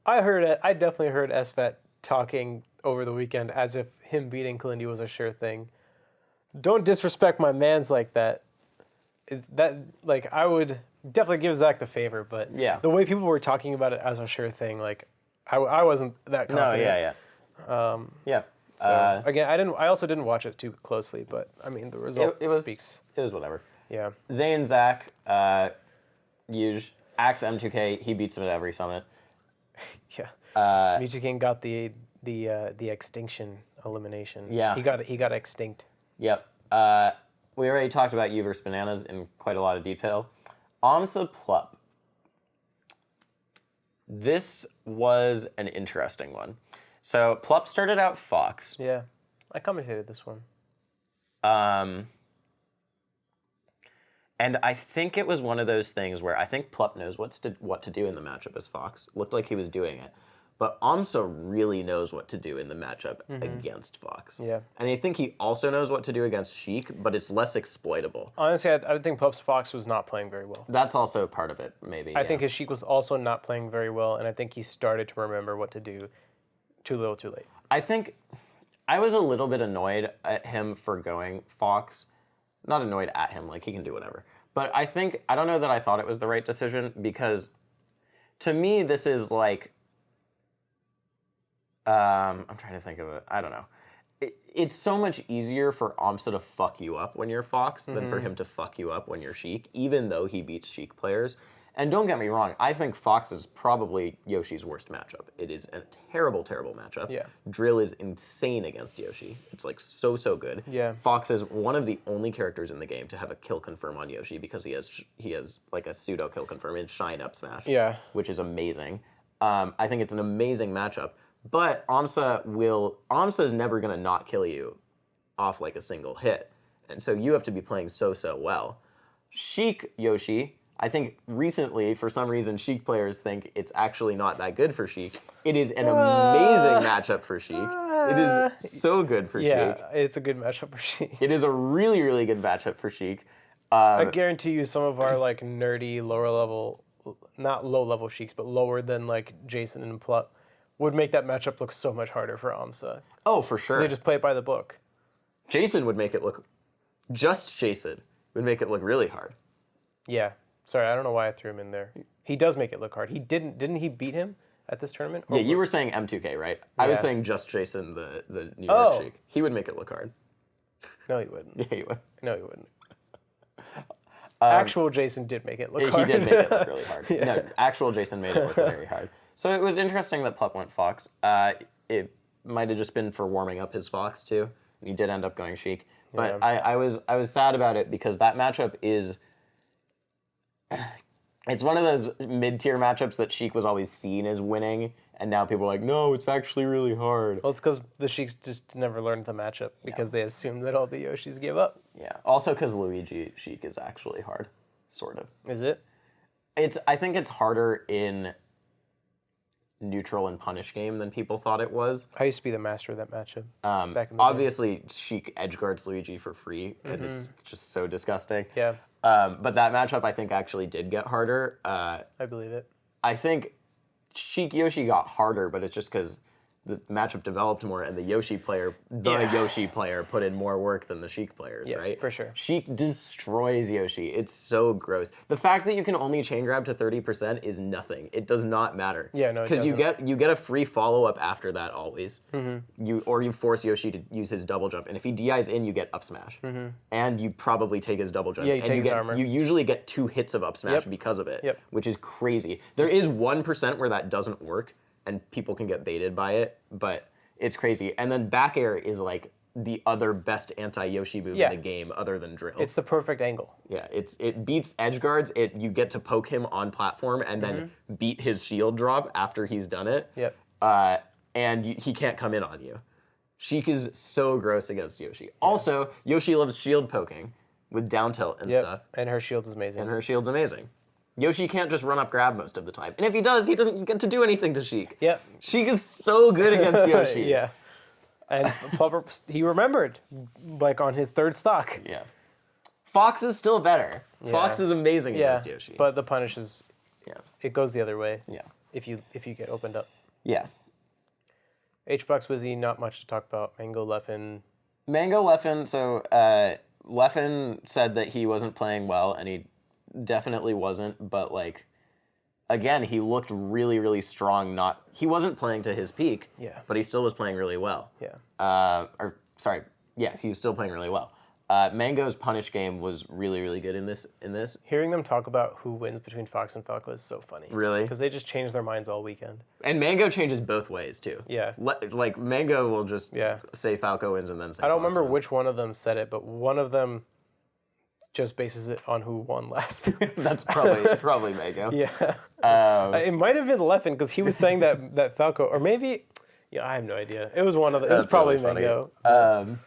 I heard it. I definitely heard SVET talking over the weekend as if him beating Kalindi was a sure thing. Don't disrespect my mans like that. I would definitely give Zach the favor, but Yeah. the way people were talking about it as a sure thing, like I wasn't that confident. No, yeah. So again, I also didn't watch it too closely, but I mean the result speaks. It was whatever. Yeah. Zayn, Zach, Yuge, Axe, M2K, he beats him at every summit. Yeah. Mewtwo King got the extinction elimination. Yeah. He got extinct. Yep. We already talked about you versus Bananas in quite a lot of detail. Amsa Plup. This was an interesting one. So Plup started out Fox. Yeah. I commentated this one. And I think it was one of those things where I think Plup knows what to do in the matchup as Fox. Looked like he was doing it. But Amsa really knows what to do in the matchup against Fox. Yeah. And I think he also knows what to do against Sheik, but it's less exploitable. Honestly, I think Pup's Fox was not playing very well. That's also part of it, maybe. I think his Sheik was also not playing very well, and I think he started to remember what to do too little too late. I think I was a little bit annoyed at him for going Fox. Not annoyed at him, like he can do whatever. But I don't know that I thought it was the right decision, because to me this is like, I'm trying to think of it. I don't know. It's so much easier for Amsa to fuck you up when you're Fox than for him to fuck you up when you're Sheik, even though he beats Sheik players. And don't get me wrong, I think Fox is probably Yoshi's worst matchup. It is a terrible, terrible matchup. Yeah. Drill is insane against Yoshi. It's like so good. Yeah. Fox is one of the only characters in the game to have a kill confirm on Yoshi, because he has like a pseudo kill confirm in Shine Up Smash. Yeah. Which is amazing. I think it's an amazing matchup. But Amsa is never going to not kill you off like a single hit. And so you have to be playing so well. Sheik Yoshi, I think recently, for some reason, Sheik players think it's actually not that good for Sheik. It is an amazing matchup for Sheik. It is so good for Sheik. Yeah, it's a good matchup for Sheik. It is a really, really good matchup for Sheik. I guarantee you some of our like nerdy, lower level, not low level Sheiks, but lower than like Jason and Plup would make that matchup look so much harder for Amsa. Oh, for sure. They just play it by the book. Jason would make it look, Jason would make it look really hard. Yeah. Sorry, I don't know why I threw him in there. He does make it look hard. Didn't he beat him at this tournament? Yeah, you were saying M2K, right? I was saying just Jason, the New York Oh. Sheik. He would make it look hard. No, he wouldn't. Yeah, he would. No, he wouldn't. Actual Jason did make it look hard. He did make it look really hard. No, actual Jason made it look very hard. So it was interesting that Plup went Fox. It might have just been for warming up his Fox too. He did end up going Sheik. But Yeah. I was sad about it, because that matchup is... It's one of those mid-tier matchups that Sheik was always seen as winning, And now people are like, no, it's actually really hard. Well, it's because the Sheiks just never learned the matchup because they assumed that all the Yoshis gave up. Yeah. Also because Luigi Sheik is actually hard, sort of. Is it? I think it's harder in neutral and punish game than people thought it was. I used to be the master of that matchup back in the Obviously, Sheik edgeguards Luigi for free, and it's just so disgusting. Yeah. But that matchup, I think, actually did get harder. I believe it. I think Sheik Yoshi got harder, but it's just because the matchup developed more, and the Yoshi player put in more work than the Sheik players, right? For sure. Sheik destroys Yoshi. It's so gross. The fact that you can only chain grab to 30% is nothing. It does not matter. Yeah, no, it because doesn't. you get a free follow up after that always. You force Yoshi to use his double jump, and if he DIs in, you get up smash, and you probably take his double jump. Yeah, you and take his armor. You usually get 2 hits of up smash because of it, which is crazy. There is 1% where that doesn't work, and people can get baited by it, but it's crazy. And then back air is like the other best anti-Yoshi move in the game other than drill. It's the perfect angle. Yeah, it beats edge guards. You get to poke him on platform and then beat his shield drop after he's done it. Yep. And he can't come in on you. Sheik is so gross against Yoshi. Yeah. Also, Yoshi loves shield poking with down tilt and stuff. And her shield is amazing. And her shield's amazing. Yoshi can't just run up grab most of the time. And if he does, he doesn't get to do anything to Sheik. Yep. Sheik is so good against Yoshi. Yeah. And Plumber, he remembered, like on his 3rd stock. Yeah. Fox is still better. Yeah. Fox is amazing against Yoshi. But the punish is, it goes the other way. Yeah. If you get opened up. Yeah. H-Box Wizzy, not much to talk about. Mango Leffen. So Leffen said that he wasn't playing well, and he definitely wasn't, but like, again, he looked really, really strong. He wasn't playing to his peak, but he still was playing really well. Yeah. He was still playing really well. Mango's punish game was really, really good in this. Hearing them talk about who wins between Fox and Falco is so funny. Really? Because they just change their minds all weekend. And Mango changes both ways, too. Yeah. Like, Mango will just say Falco wins and then say I don't Fox remember wins. which one of them said it, but one of them just bases it on who won last. That's probably Mango. Yeah. It might have been Leffen, because he was saying that Falco, or maybe, I have no idea. It was one of them. It was probably really Mango.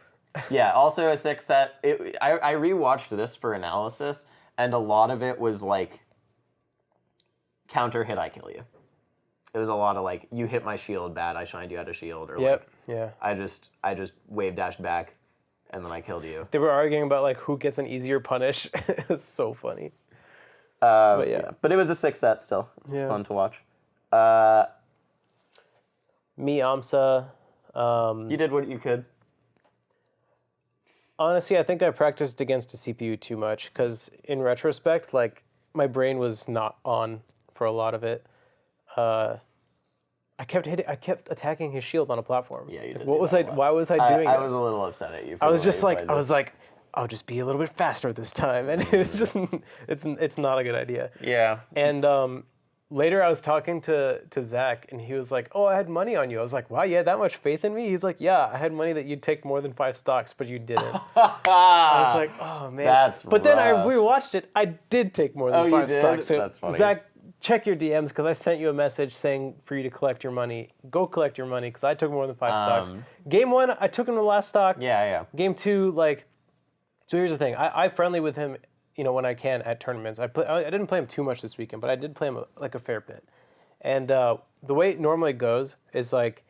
Yeah, also a 6 set. I rewatched this for analysis, and a lot of it was like, counter hit, I kill you. It was a lot of like, you hit my shield bad, I shined you out of shield, or I just wave dashed back, and then I killed you. They were arguing about like who gets an easier punish. It was so funny. But it was a 6 set still. It was fun to watch. Me, Amsa. You did what you could. Honestly, I think I practiced against a CPU too much, because in retrospect, like, my brain was not on for a lot of it. I kept attacking his shield on a platform. Yeah, you did. Why was I doing that? I was a little upset at you. I was like, I'll just be a little bit faster this time, and it was just, it's not a good idea. Yeah. And later I was talking to Zach, and he was like, oh, I had money on you. I was like, wow, you had that much faith in me? He's like, yeah, I had money that you'd take more than 5 stocks, but you didn't. I was like, oh, man. But then I rewatched it. I did take more than 5 stocks. So that's funny. Zach, check your DMs, because I sent you a message saying for you to collect your money. Go collect your money, because I took more than 5 stocks. Game 1, I took him the last stock. Yeah. Game 2, like, so here's the thing. I friendly with him, when I can at tournaments. I didn't play him too much this weekend, but I did play him like a fair bit. And the way it normally goes is like,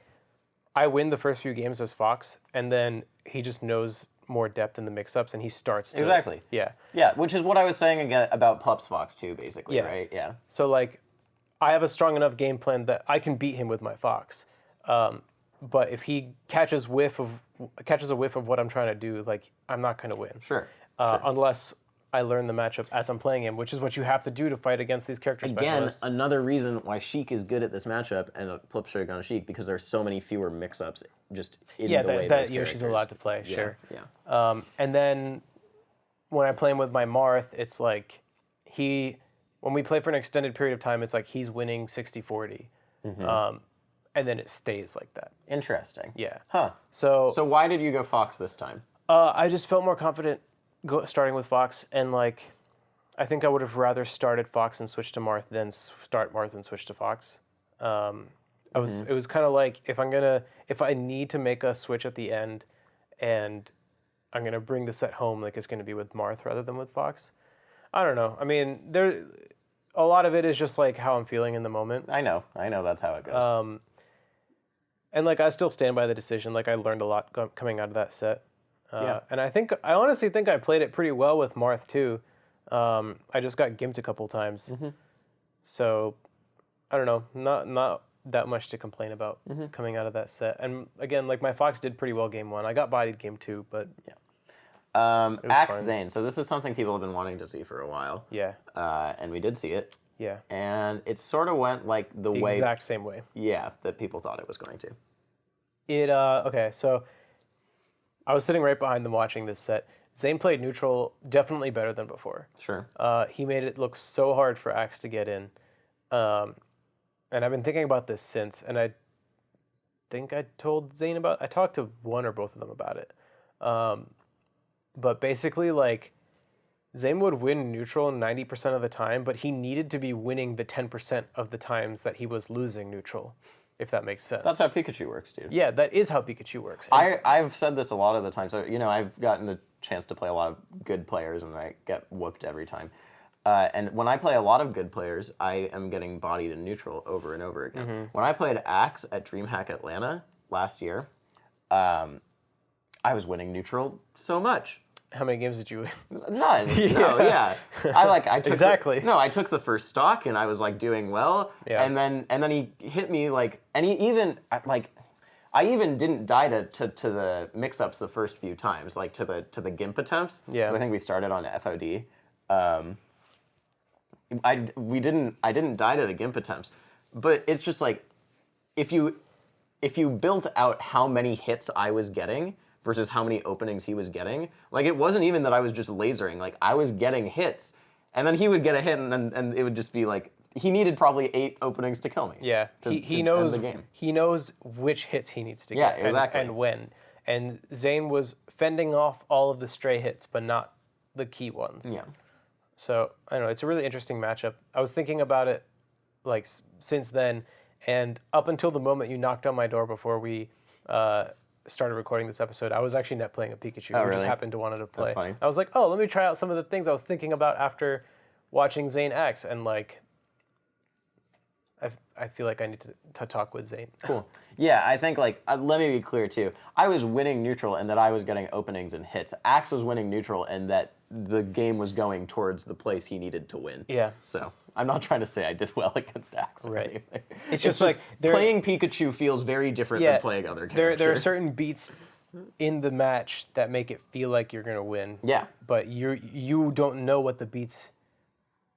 I win the first few games as Fox, and then he just knows more depth in the mix-ups, and he starts to... Exactly. Yeah. Yeah, which is what I was saying again about Pups Fox too, basically, right? Yeah. So like, I have a strong enough game plan that I can beat him with my Fox. But if he catches a whiff of what I'm trying to do, like, I'm not going to win. Sure. Unless I learn the matchup as I'm playing him, which is what you have to do to fight against these character specialists. Again, another reason why Sheik is good at this matchup, and flip straight on Sheik, because there's so many fewer mix-ups just in the way that Yoshi's allowed to play, sure. Yeah. And then when I play him with my Marth, it's like when we play for an extended period of time, it's like he's winning 60-40. And then it stays like that. Interesting. Yeah. Huh. So why did you go Fox this time? I just felt more confident starting with Fox, and like, I think I would have rather started Fox and switched to Marth than start Marth and switch to Fox. It was kind of like if I need to make a switch at the end, and I'm gonna bring the set home, like it's gonna be with Marth rather than with Fox. I don't know. I mean, a lot of it is just like how I'm feeling in the moment. I know that's how it goes. And like I still stand by the decision. Like I learned a lot coming out of that set. Yeah. And I honestly think I played it pretty well with Marth too. I just got gimped a couple times. So I don't know, not that much to complain about coming out of that set. And again, like my Fox did pretty well game 1. I got bodied game 2, but Axe fine. Zane. So this is something people have been wanting to see for a while. Yeah. And we did see it. Yeah. And it sort of went like the way... exact same way. Yeah, that people thought it was going to. Okay, so I was sitting right behind them watching this set. Zane played neutral definitely better than before. Sure. He made it look so hard for Axe to get in. And I've been thinking about this since, and I think I told Zane I talked to one or both of them about it. But basically, like, Zane would win neutral 90% of the time, but he needed to be winning the 10% of the times that he was losing neutral, if that makes sense. That's how Pikachu works, dude. Yeah, that is how Pikachu works. I've said this a lot of the time. So, I've gotten the chance to play a lot of good players, and I get whooped every time. And when I play a lot of good players, I am getting bodied in neutral over and over again. When I played Axe at DreamHack Atlanta last year, I was winning neutral so much. How many games did you win? None. No, yeah. I took exactly. I took the first stock and I was like doing well. Yeah. And then he hit me and he even I even didn't die to the mix-ups the first few times, like to the gimp attempts. Yeah. So I think we started on FOD. I didn't die to the gimp attempts, but it's just like if you built out how many hits I was getting versus how many openings he was getting, like it wasn't even that I was just lasering, like I was getting hits, and then he would get a hit, and it would just be like he needed probably 8 openings to kill me. Yeah, he knows end the game. He knows which hits he needs to Yeah, get exactly. and when. And Zane was fending off all of the stray hits, but not the key ones. Yeah. So I don't know. It's a really interesting matchup. I was thinking about it like since then, and up until the moment you knocked on my door before we started recording this episode, I was actually net playing a Pikachu. Oh, We just really? happened to want to play. That's funny. I was like, oh, let me try out some of the things I was thinking about after watching Zane X, and like, I feel like I need to talk with Zane. Cool. Yeah, I think let me be clear too. I was winning neutral and that I was getting openings and hits. Axe was winning neutral and that the game was going towards the place he needed to win. Yeah. So I'm not trying to say I did well against Axe. Right. Or anything. It's just like playing Pikachu feels very different than playing other characters. There are certain beats in the match that make it feel like you're gonna win. Yeah. But you don't know what the beats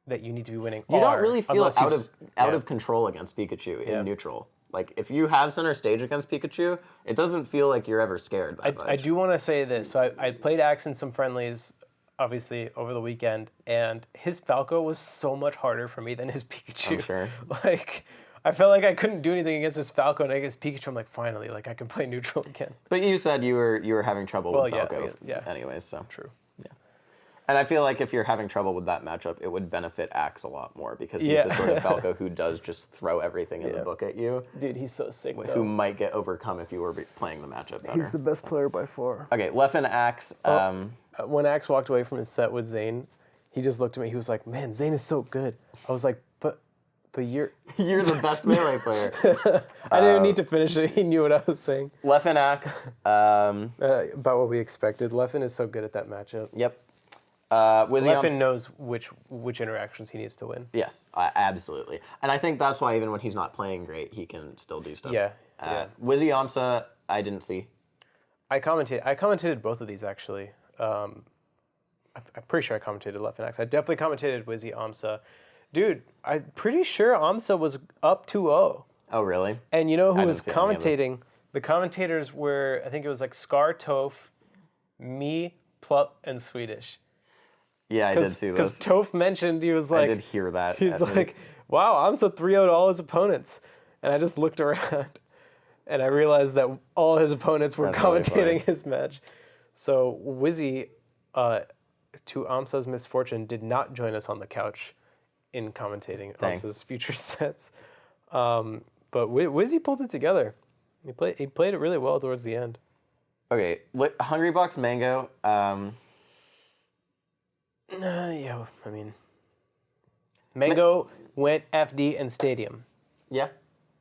that you need to be winning You are. don't really feel out yeah. of control against Pikachu in neutral. Like if you have center stage against Pikachu, it doesn't feel like you're ever scared that much. I do want to say this. So I played Axe in some friendlies, obviously over the weekend, and his Falco was so much harder for me than his Pikachu. I'm sure. Like I felt like I couldn't do anything against his Falco, and against Pikachu, I'm like, finally, like I can play neutral again. But you said you were having trouble with Falco. Yeah. Anyways, so True. yeah. And I feel like if you're having trouble with that matchup, it would benefit Axe a lot more because he's the sort of Falco who does just throw everything in the book at you. Dude, he's so sick. Who might get overcome if you were playing the matchup better. He's the best player by far. Okay, Leffen Axe. When Axe walked away from his set with Zane, he just looked at me. He was like, "Man, Zane is so good." I was like, "But you're You're the best melee player." I didn't need to finish it. He knew what I was saying. Leffen Axe. About what we expected. Leffen is so good at that matchup. Yep. Leffen knows which interactions he needs to win. Yes, absolutely. And I think that's why even when he's not playing great, he can still do stuff. Yeah. Wizzy Amsa, I didn't see. I commentated both of these actually. I'm pretty sure I commentated Leffen Axe. I definitely commentated Wizzy Amsa. Dude, I'm pretty sure Amsa was up 2-0. Oh, really? And you know who I was didn't see any of this. commentating? The commentators were, I think it was like Scar, Toph, me, Plup, and Swedish. Yeah, I did see Because this. Toph mentioned, he was like... I did hear that. He's like, wow, Amsa 3-0'd all his opponents. And I just looked around, and I realized that all his opponents were That's really commentating funny. his match. So Wizzy, to Amsa's misfortune, did not join us on the couch in commentating Dang. Amsa's future sets. But Wizzy pulled it together. He played it really well towards the end. Okay, Hungry Box Mango. Yeah, I mean, Mango went FD and Stadium. Yeah,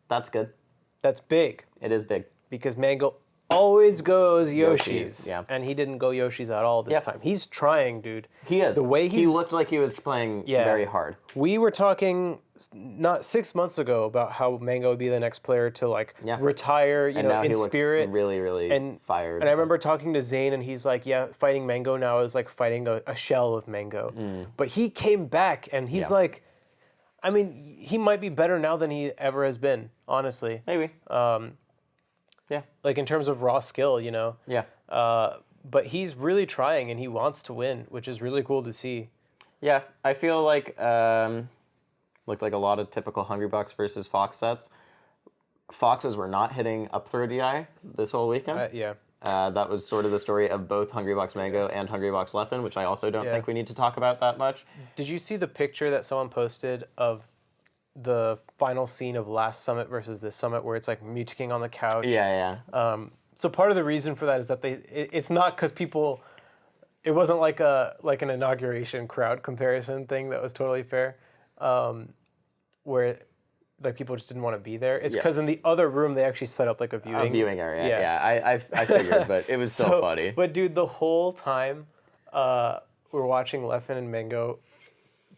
that's good. That's big. It is big. Because Mango always goes Yoshi's. Yeah. And he didn't go Yoshi's at all this time. He's trying, dude. He is. The way he looked like he was playing very hard. We were talking not 6 months ago about how Mango would be the next player to retire, and now in he spirit. Looks really, really fired. And I remember talking to Zane, and he's like, yeah, fighting Mango now is like fighting a shell of Mango. But he came back, and he's like, I mean, he might be better now than he ever has been, honestly. Maybe. Yeah. Like in terms of raw skill, Yeah. But he's really trying, and he wants to win, which is really cool to see. Yeah, I feel like looked like a lot of typical Hungry Box versus Fox sets. Foxes were not hitting up 30i this whole weekend. Yeah. That was sort of the story of both Hungry Box Mango and Hungry Box Leffen, which I also don't think we need to talk about that much. Did you see the picture that someone posted of the final scene of last summit versus this summit, where it's like Mew King on the couch? Yeah. So part of the reason for that is that it's not because people. It wasn't like an inauguration crowd comparison thing that was totally fair, where like people just didn't want to be there. It's because in the other room they actually set up like a viewing area. Yeah, I figured, but it was so funny. But dude, the whole time we're watching Leffen and Mango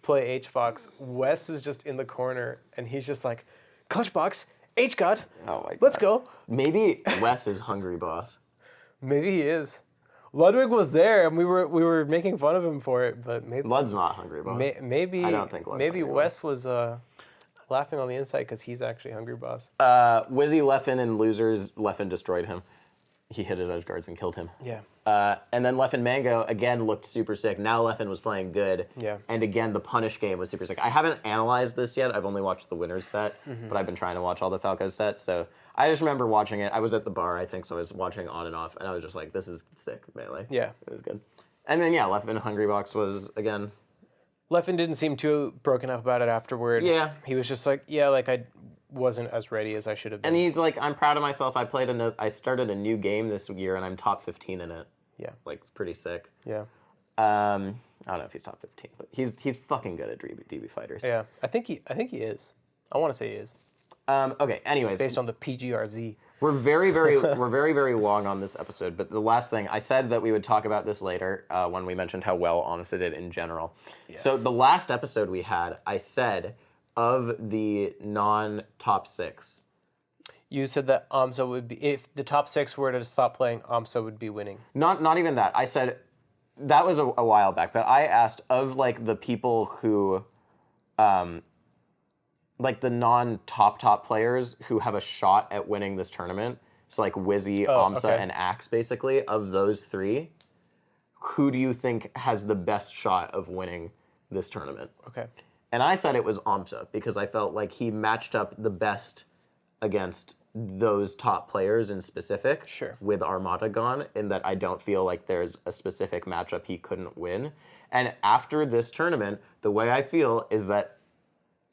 play H-Box, Wes is just in the corner and he's just like, clutch box, H-God, oh my God. Let's go. Maybe Wes is Hungry Boss. Maybe he is. Ludwig was there, and we were making fun of him for it, but maybe Lud's not Hungry Boss. Maybe I don't think Lud's maybe Hungry Wes was laughing on the inside because he's actually Hungry Boss. Wizzy Leffen and losers. Leffen destroyed him. He hit his edge guards and killed him. Yeah. And then Leffen Mango again looked super sick. Now Leffen was playing good. Yeah. And again, the punish game was super sick. I haven't analyzed this yet. I've only watched the winners set, but I've been trying to watch all the Falco sets. So I just remember watching it. I was at the bar, I think, so I was watching on and off, and I was just like, this is sick, melee. Yeah. It was good. And then, Leffen Hungry Box was, again... Leffen didn't seem too broken up about it afterward. Yeah. He was just like, I wasn't as ready as I should have been. And he's like, I'm proud of myself. I started a new game this year, and I'm top 15 in it. Yeah. Like, it's pretty sick. Yeah. I don't know if he's top 15, but he's fucking good at DB fighters. Yeah. I think he is. I want to say he is. Okay, anyways. Based on the PGRZ. We're very, very long on this episode, but the last thing, I said that we would talk about this later when we mentioned how well Amsa did in general. Yeah. So the last episode we had, I said, of the non-top 6. You said that Amsa would be, if the top 6 were to stop playing, Amsa would be winning. Not even that. I said, that was a while back, but I asked of like the people who, like the non-top players who have a shot at winning this tournament, so like Wizzy, Amsa, and Axe, basically, of those 3, who do you think has the best shot of winning this tournament? Okay. And I said it was Amsa, because I felt like he matched up the best against those top players in specific with Armada gone, in that I don't feel like there's a specific matchup he couldn't win. And after this tournament, the way I feel is that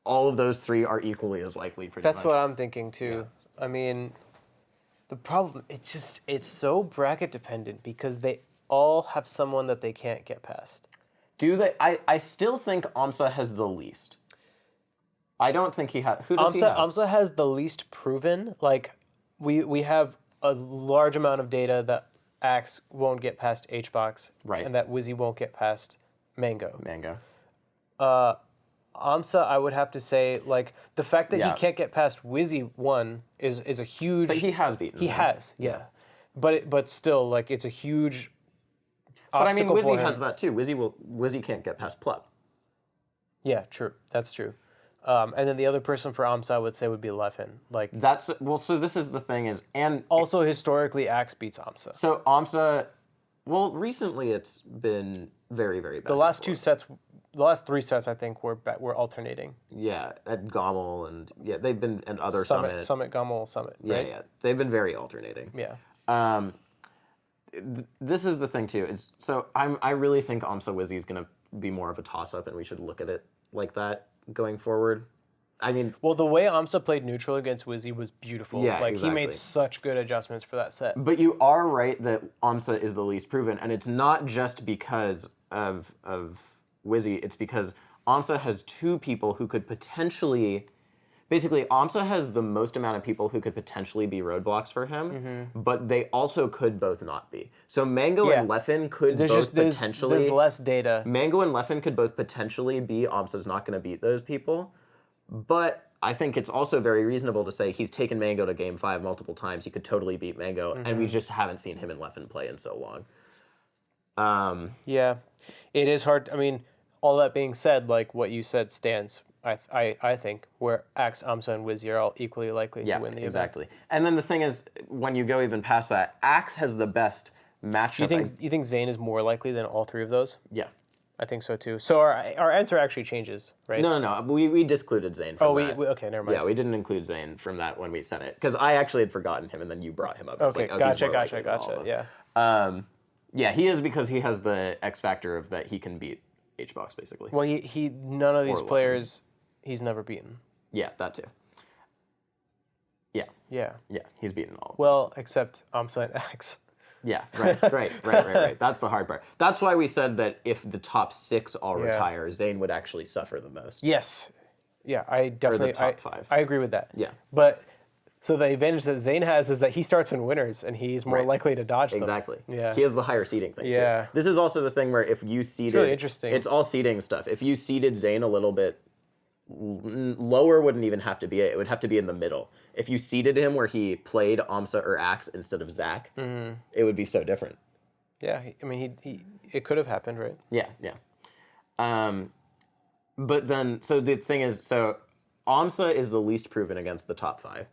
all of those 3 are equally as likely, pretty much. That's what I'm thinking, too. Yeah. I mean, the problem, it's so bracket dependent because they all have someone that they can't get past. Do they? I still think Amsa has the least. I don't think he has... Who does he have? Amsa has the least proven. Like, we have a large amount of data that Axe won't get past H-Box. Right. And that Wizzy won't get past Mango. Amsa, I would have to say, like, the fact that he can't get past Wizzy 1 is a huge... But he has beaten him. He has, yeah. But still, like, it's a huge But I mean, obstacle for Wizzy him. has that too. Wizzy can't get past Plup. Yeah, true. That's true. And then the other person for Amsa I would say would be Leffen. Like, That's... Well, so this is the thing is... And also, historically, Axe beats Amsa. so Amsa... Well, recently it's been very, very bad. The last 3 sets, I think, were alternating. Yeah, at Gommel and... Yeah, they've been... And other Summit, Gommel, Summit, right? Yeah. They've been very alternating. Yeah. This is the thing, too. So I really think Amsa Wizzy is going to be more of a toss-up, and we should look at it like that going forward. I mean, Well, the way Amsa played neutral against Wizzy was beautiful. Yeah, like he made exactly. such good adjustments for that set. but you are right that Amsa is the least proven, and it's not just because of Wizzy. It's because Amsa has two people who could potentially. Basically, Amsa has the most amount of people who could potentially be roadblocks for him, but they also could both not be. So Mango and Leffen could potentially. There's less data. Mango and Leffen could both potentially be Amsa's not going to beat those people, but I think it's also very reasonable to say he's taken Mango to Game 5 multiple times. He could totally beat Mango, and we just haven't seen him and Leffen play in so long. Yeah, it is hard. I mean, all that being said, like what you said stands. I think where Axe, Amsa, and Wizzy are all equally likely to win the event. Exactly. And then the thing is, when you go even past that, Axe has the best matchup. You think Zane is more likely than all three of those? Yeah. I think so too. So our answer actually changes, right? No. We discluded Zane from that. Okay, never mind. Yeah, we didn't include Zane from that when we said it. Because I actually had forgotten him, and then you brought him up. I was Okay, like, oh, he's more gotcha. likely than all of them. Yeah. Yeah, he is because he has the X factor of that he can beat H-Box, basically. Well, he none of these Or players he's never beaten. Yeah, that too. Yeah. Yeah. Yeah, he's beaten all of them. Well, except Amsa and Axe. Yeah, right. That's the hard part. That's why we said that if the top 6 all retire, Zane would actually suffer the most. Yes. Yeah, I definitely. Or the top 5. I agree with that. Yeah. But so the advantage that Zane has is that he starts in winners, and he's more likely to dodge them. Exactly. Yeah. He has the higher seeding thing Yeah. too. This is also the thing where if you seeded... It's really interesting. It's all seeding stuff. If you seeded Zane a little bit lower, wouldn't even have to be it. It would have to be in the middle. If you seeded him where he played Amsa or Axe instead of Zach, it would be so different. Yeah, I mean, it could have happened, right? Yeah. But then, so the thing is, so Amsa is the least proven against the top 5.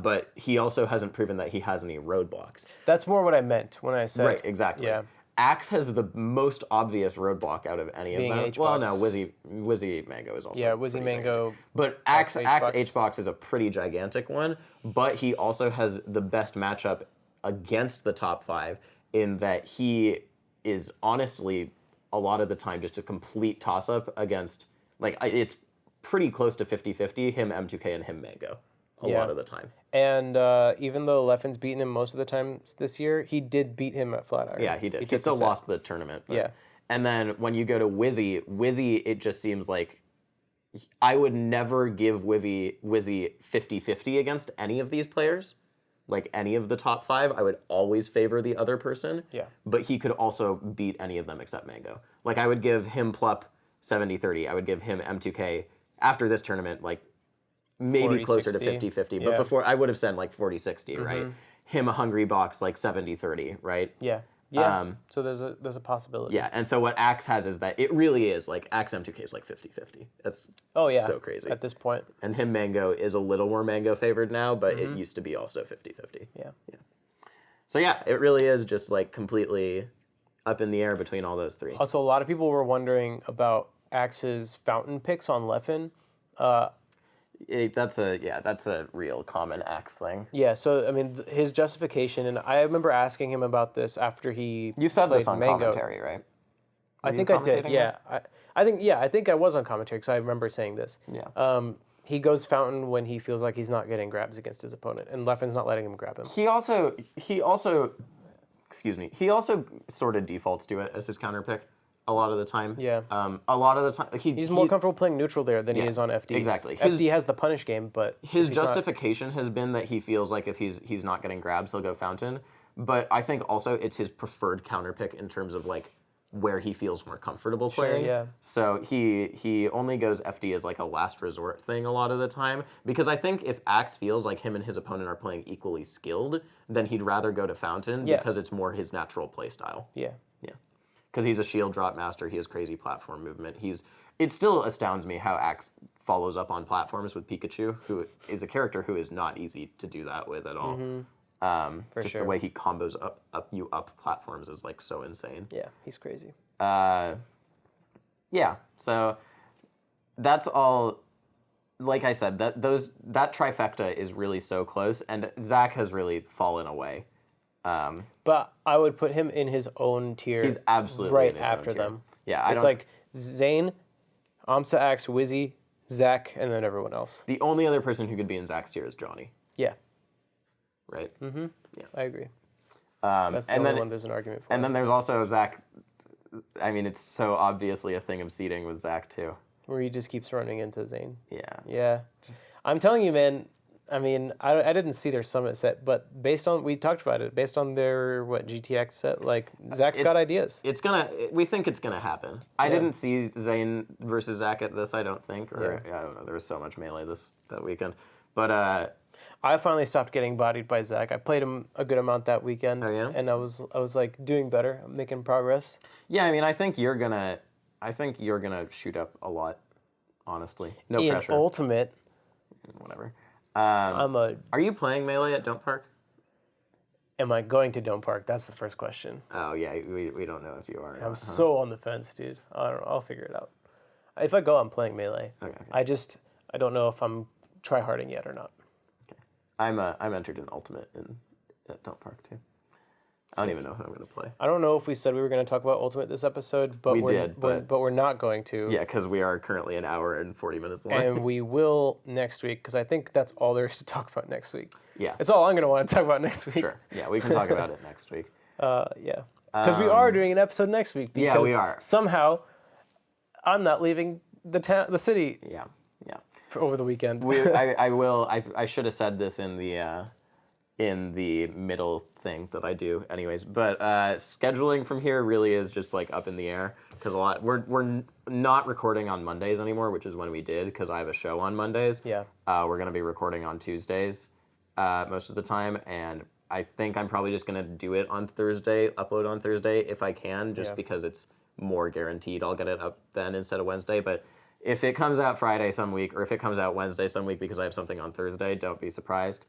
But he also hasn't proven that he has any roadblocks. That's more what I meant when I said... Right, exactly. Yeah. Axe has the most obvious roadblock out of any Being of them. H-Box. Well, no, Wizzy Mango is also Yeah, Wizzy Mango... But Axe H-Box is a pretty gigantic one, but he also has the best matchup against the top 5 in that he is honestly, a lot of the time, just a complete toss-up against... Like, it's pretty close to 50-50, him M2K and him Mango. A lot of the time. And even though Leffen's beaten him most of the time this year, he did beat him at Flatiron. Yeah, he did. He still lost the tournament. But. Yeah. And then when you go to Wizzy, it just seems like I would never give Wizzy 50-50 against any of these players. Like any of the top 5, I would always favor the other person. Yeah. But he could also beat any of them except Mango. Like I would give him Plup 70-30. I would give him M2K after this tournament, like maybe 40, closer 60. to 50-50. But before, I would have said like 40-60, right? Him a Hungry Box like 70-30, right? Yeah. Yeah. So there's a possibility. Yeah, and so what Axe has is that it really is like Axe M2K is like 50-50. That's so crazy. At this point. And him Mango is a little more Mango favored now, but it used to be also 50-50. Yeah. So yeah, it really is just like completely up in the air between all those 3. Also, a lot of people were wondering about Axe's fountain picks on Leffen. That's a real common Axe thing. Yeah, so I mean his justification, and I remember asking him about this after he You said played this on Mango. commentary, right? I think I did. Yeah, I think I was on commentary because I remember saying this. Yeah. He goes fountain when he feels like he's not getting grabs against his opponent, and Leffen's not letting him grab him. He also sort of defaults to it as his counter pick a lot of the time. Yeah. A lot of the time He's more comfortable playing neutral there than he is on FD. Exactly. FD has the punish game, but his justification has been that he feels like if he's not getting grabs, he'll go fountain. But I think also it's his preferred counter pick in terms of like where he feels more comfortable playing. yeah. So he only goes FD as like a last resort thing a lot of the time, because I think if Axe feels like him and his opponent are playing equally skilled, then he'd rather go to fountain because it's more his natural play style. Yeah. Because he's a shield drop master, he has crazy platform movement. It still astounds me how Axe follows up on platforms with Pikachu, who is a character who is not easy to do that with at all. Just the way he combos up platforms is like so insane. Yeah, he's crazy. Yeah, so that's all. Like I said, that trifecta is really so close, and Zach has really fallen away. But I would put him in his own tier. He's absolutely right in his own after tier. them. Yeah, it's like Zane, Amsa Axe, Wizzy, Zach, and then everyone else. The only other person who could be in Zach's tier is Johnny. Yeah. Right? Mm-hmm. Yeah. I agree. That's the only one there's an argument for. And then there's also Zach. I mean, it's so obviously a thing of seeding with Zach, too. Where he just keeps running into Zane. Yeah. Yeah. I'm telling you, man, I mean, I didn't see their summit set, but we talked about it, based on their, GTX set, like, Zach's got ideas. We think it's gonna happen. I didn't see Zane versus Zach at this, I don't think, or I don't know, there was so much melee that weekend. But, I finally stopped getting bodied by Zach. I played him a good amount that weekend, and I was like doing better, making progress. Yeah, I mean, I think you're gonna shoot up a lot, honestly. No pressure. In Ultimate. Whatever. Are you playing melee at Don't Park? Am I going to Don't Park? That's the first question. Oh yeah, we don't know if you are. I'm so on the fence, dude. I don't know. I'll figure it out. If I go, I'm playing melee. Okay. I don't know if I'm tryharding yet or not. Okay. I'm entered in Ultimate at Don't Park too. I don't even know who I'm going to play. I don't know if we said we were going to talk about Ultimate this episode, but we're not going to. Yeah, because we are currently an hour and 40 minutes long. And we will next week, because I think that's all there is to talk about next week. Yeah. It's all I'm going to want to talk about next week. Sure. Yeah, we can talk about it next week. Yeah. Because we are doing an episode next week. Because we are. Somehow, I'm not leaving the city. Yeah. Over the weekend. I should have said this in the middle thing that I do anyways, but scheduling from here really is just like up in the air, because we're not recording on Mondays anymore, which is when we did, because I have a show on Mondays. Yeah. We're going to be recording on Tuesdays most of the time, and I think I'm probably just going to do it on Thursday, upload on Thursday if I can, just because it's more guaranteed I'll get it up then instead of Wednesday. But if it comes out Friday some week, or if it comes out Wednesday some week because I have something on Thursday, don't be surprised.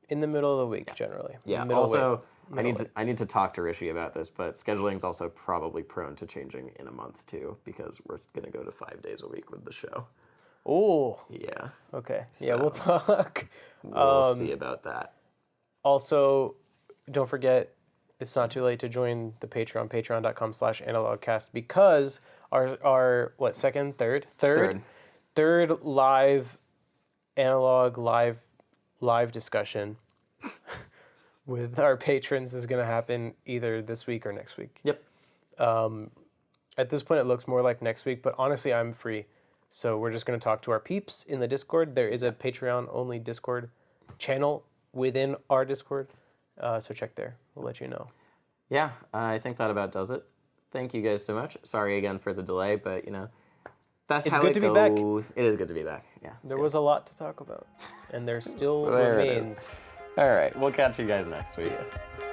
In the middle of the week, generally. Yeah. Also, I need to talk to Rishi about this, but scheduling is also probably prone to changing in a month too, because we're gonna go to 5 days a week with the show. Oh. Yeah. Okay. Yeah, we'll talk. We'll see about that. Also, don't forget, it's not too late to join the Patreon, patreon.com/analogcast, because our third live analog live discussion with our patrons is going to happen either this week or next week. Yep. At this point, it looks more like next week, but honestly, I'm free. So we're just going to talk to our peeps in the Discord. There is a Patreon-only Discord channel within our Discord. So check there. We'll let you know. Yeah, I think that about does it. Thank you guys so much. Sorry again for the delay, but that's how it goes. It's good to be back. It is good to be back. Yeah. There was a lot to talk about, and there still remains. All right, we'll catch you guys next week. See ya.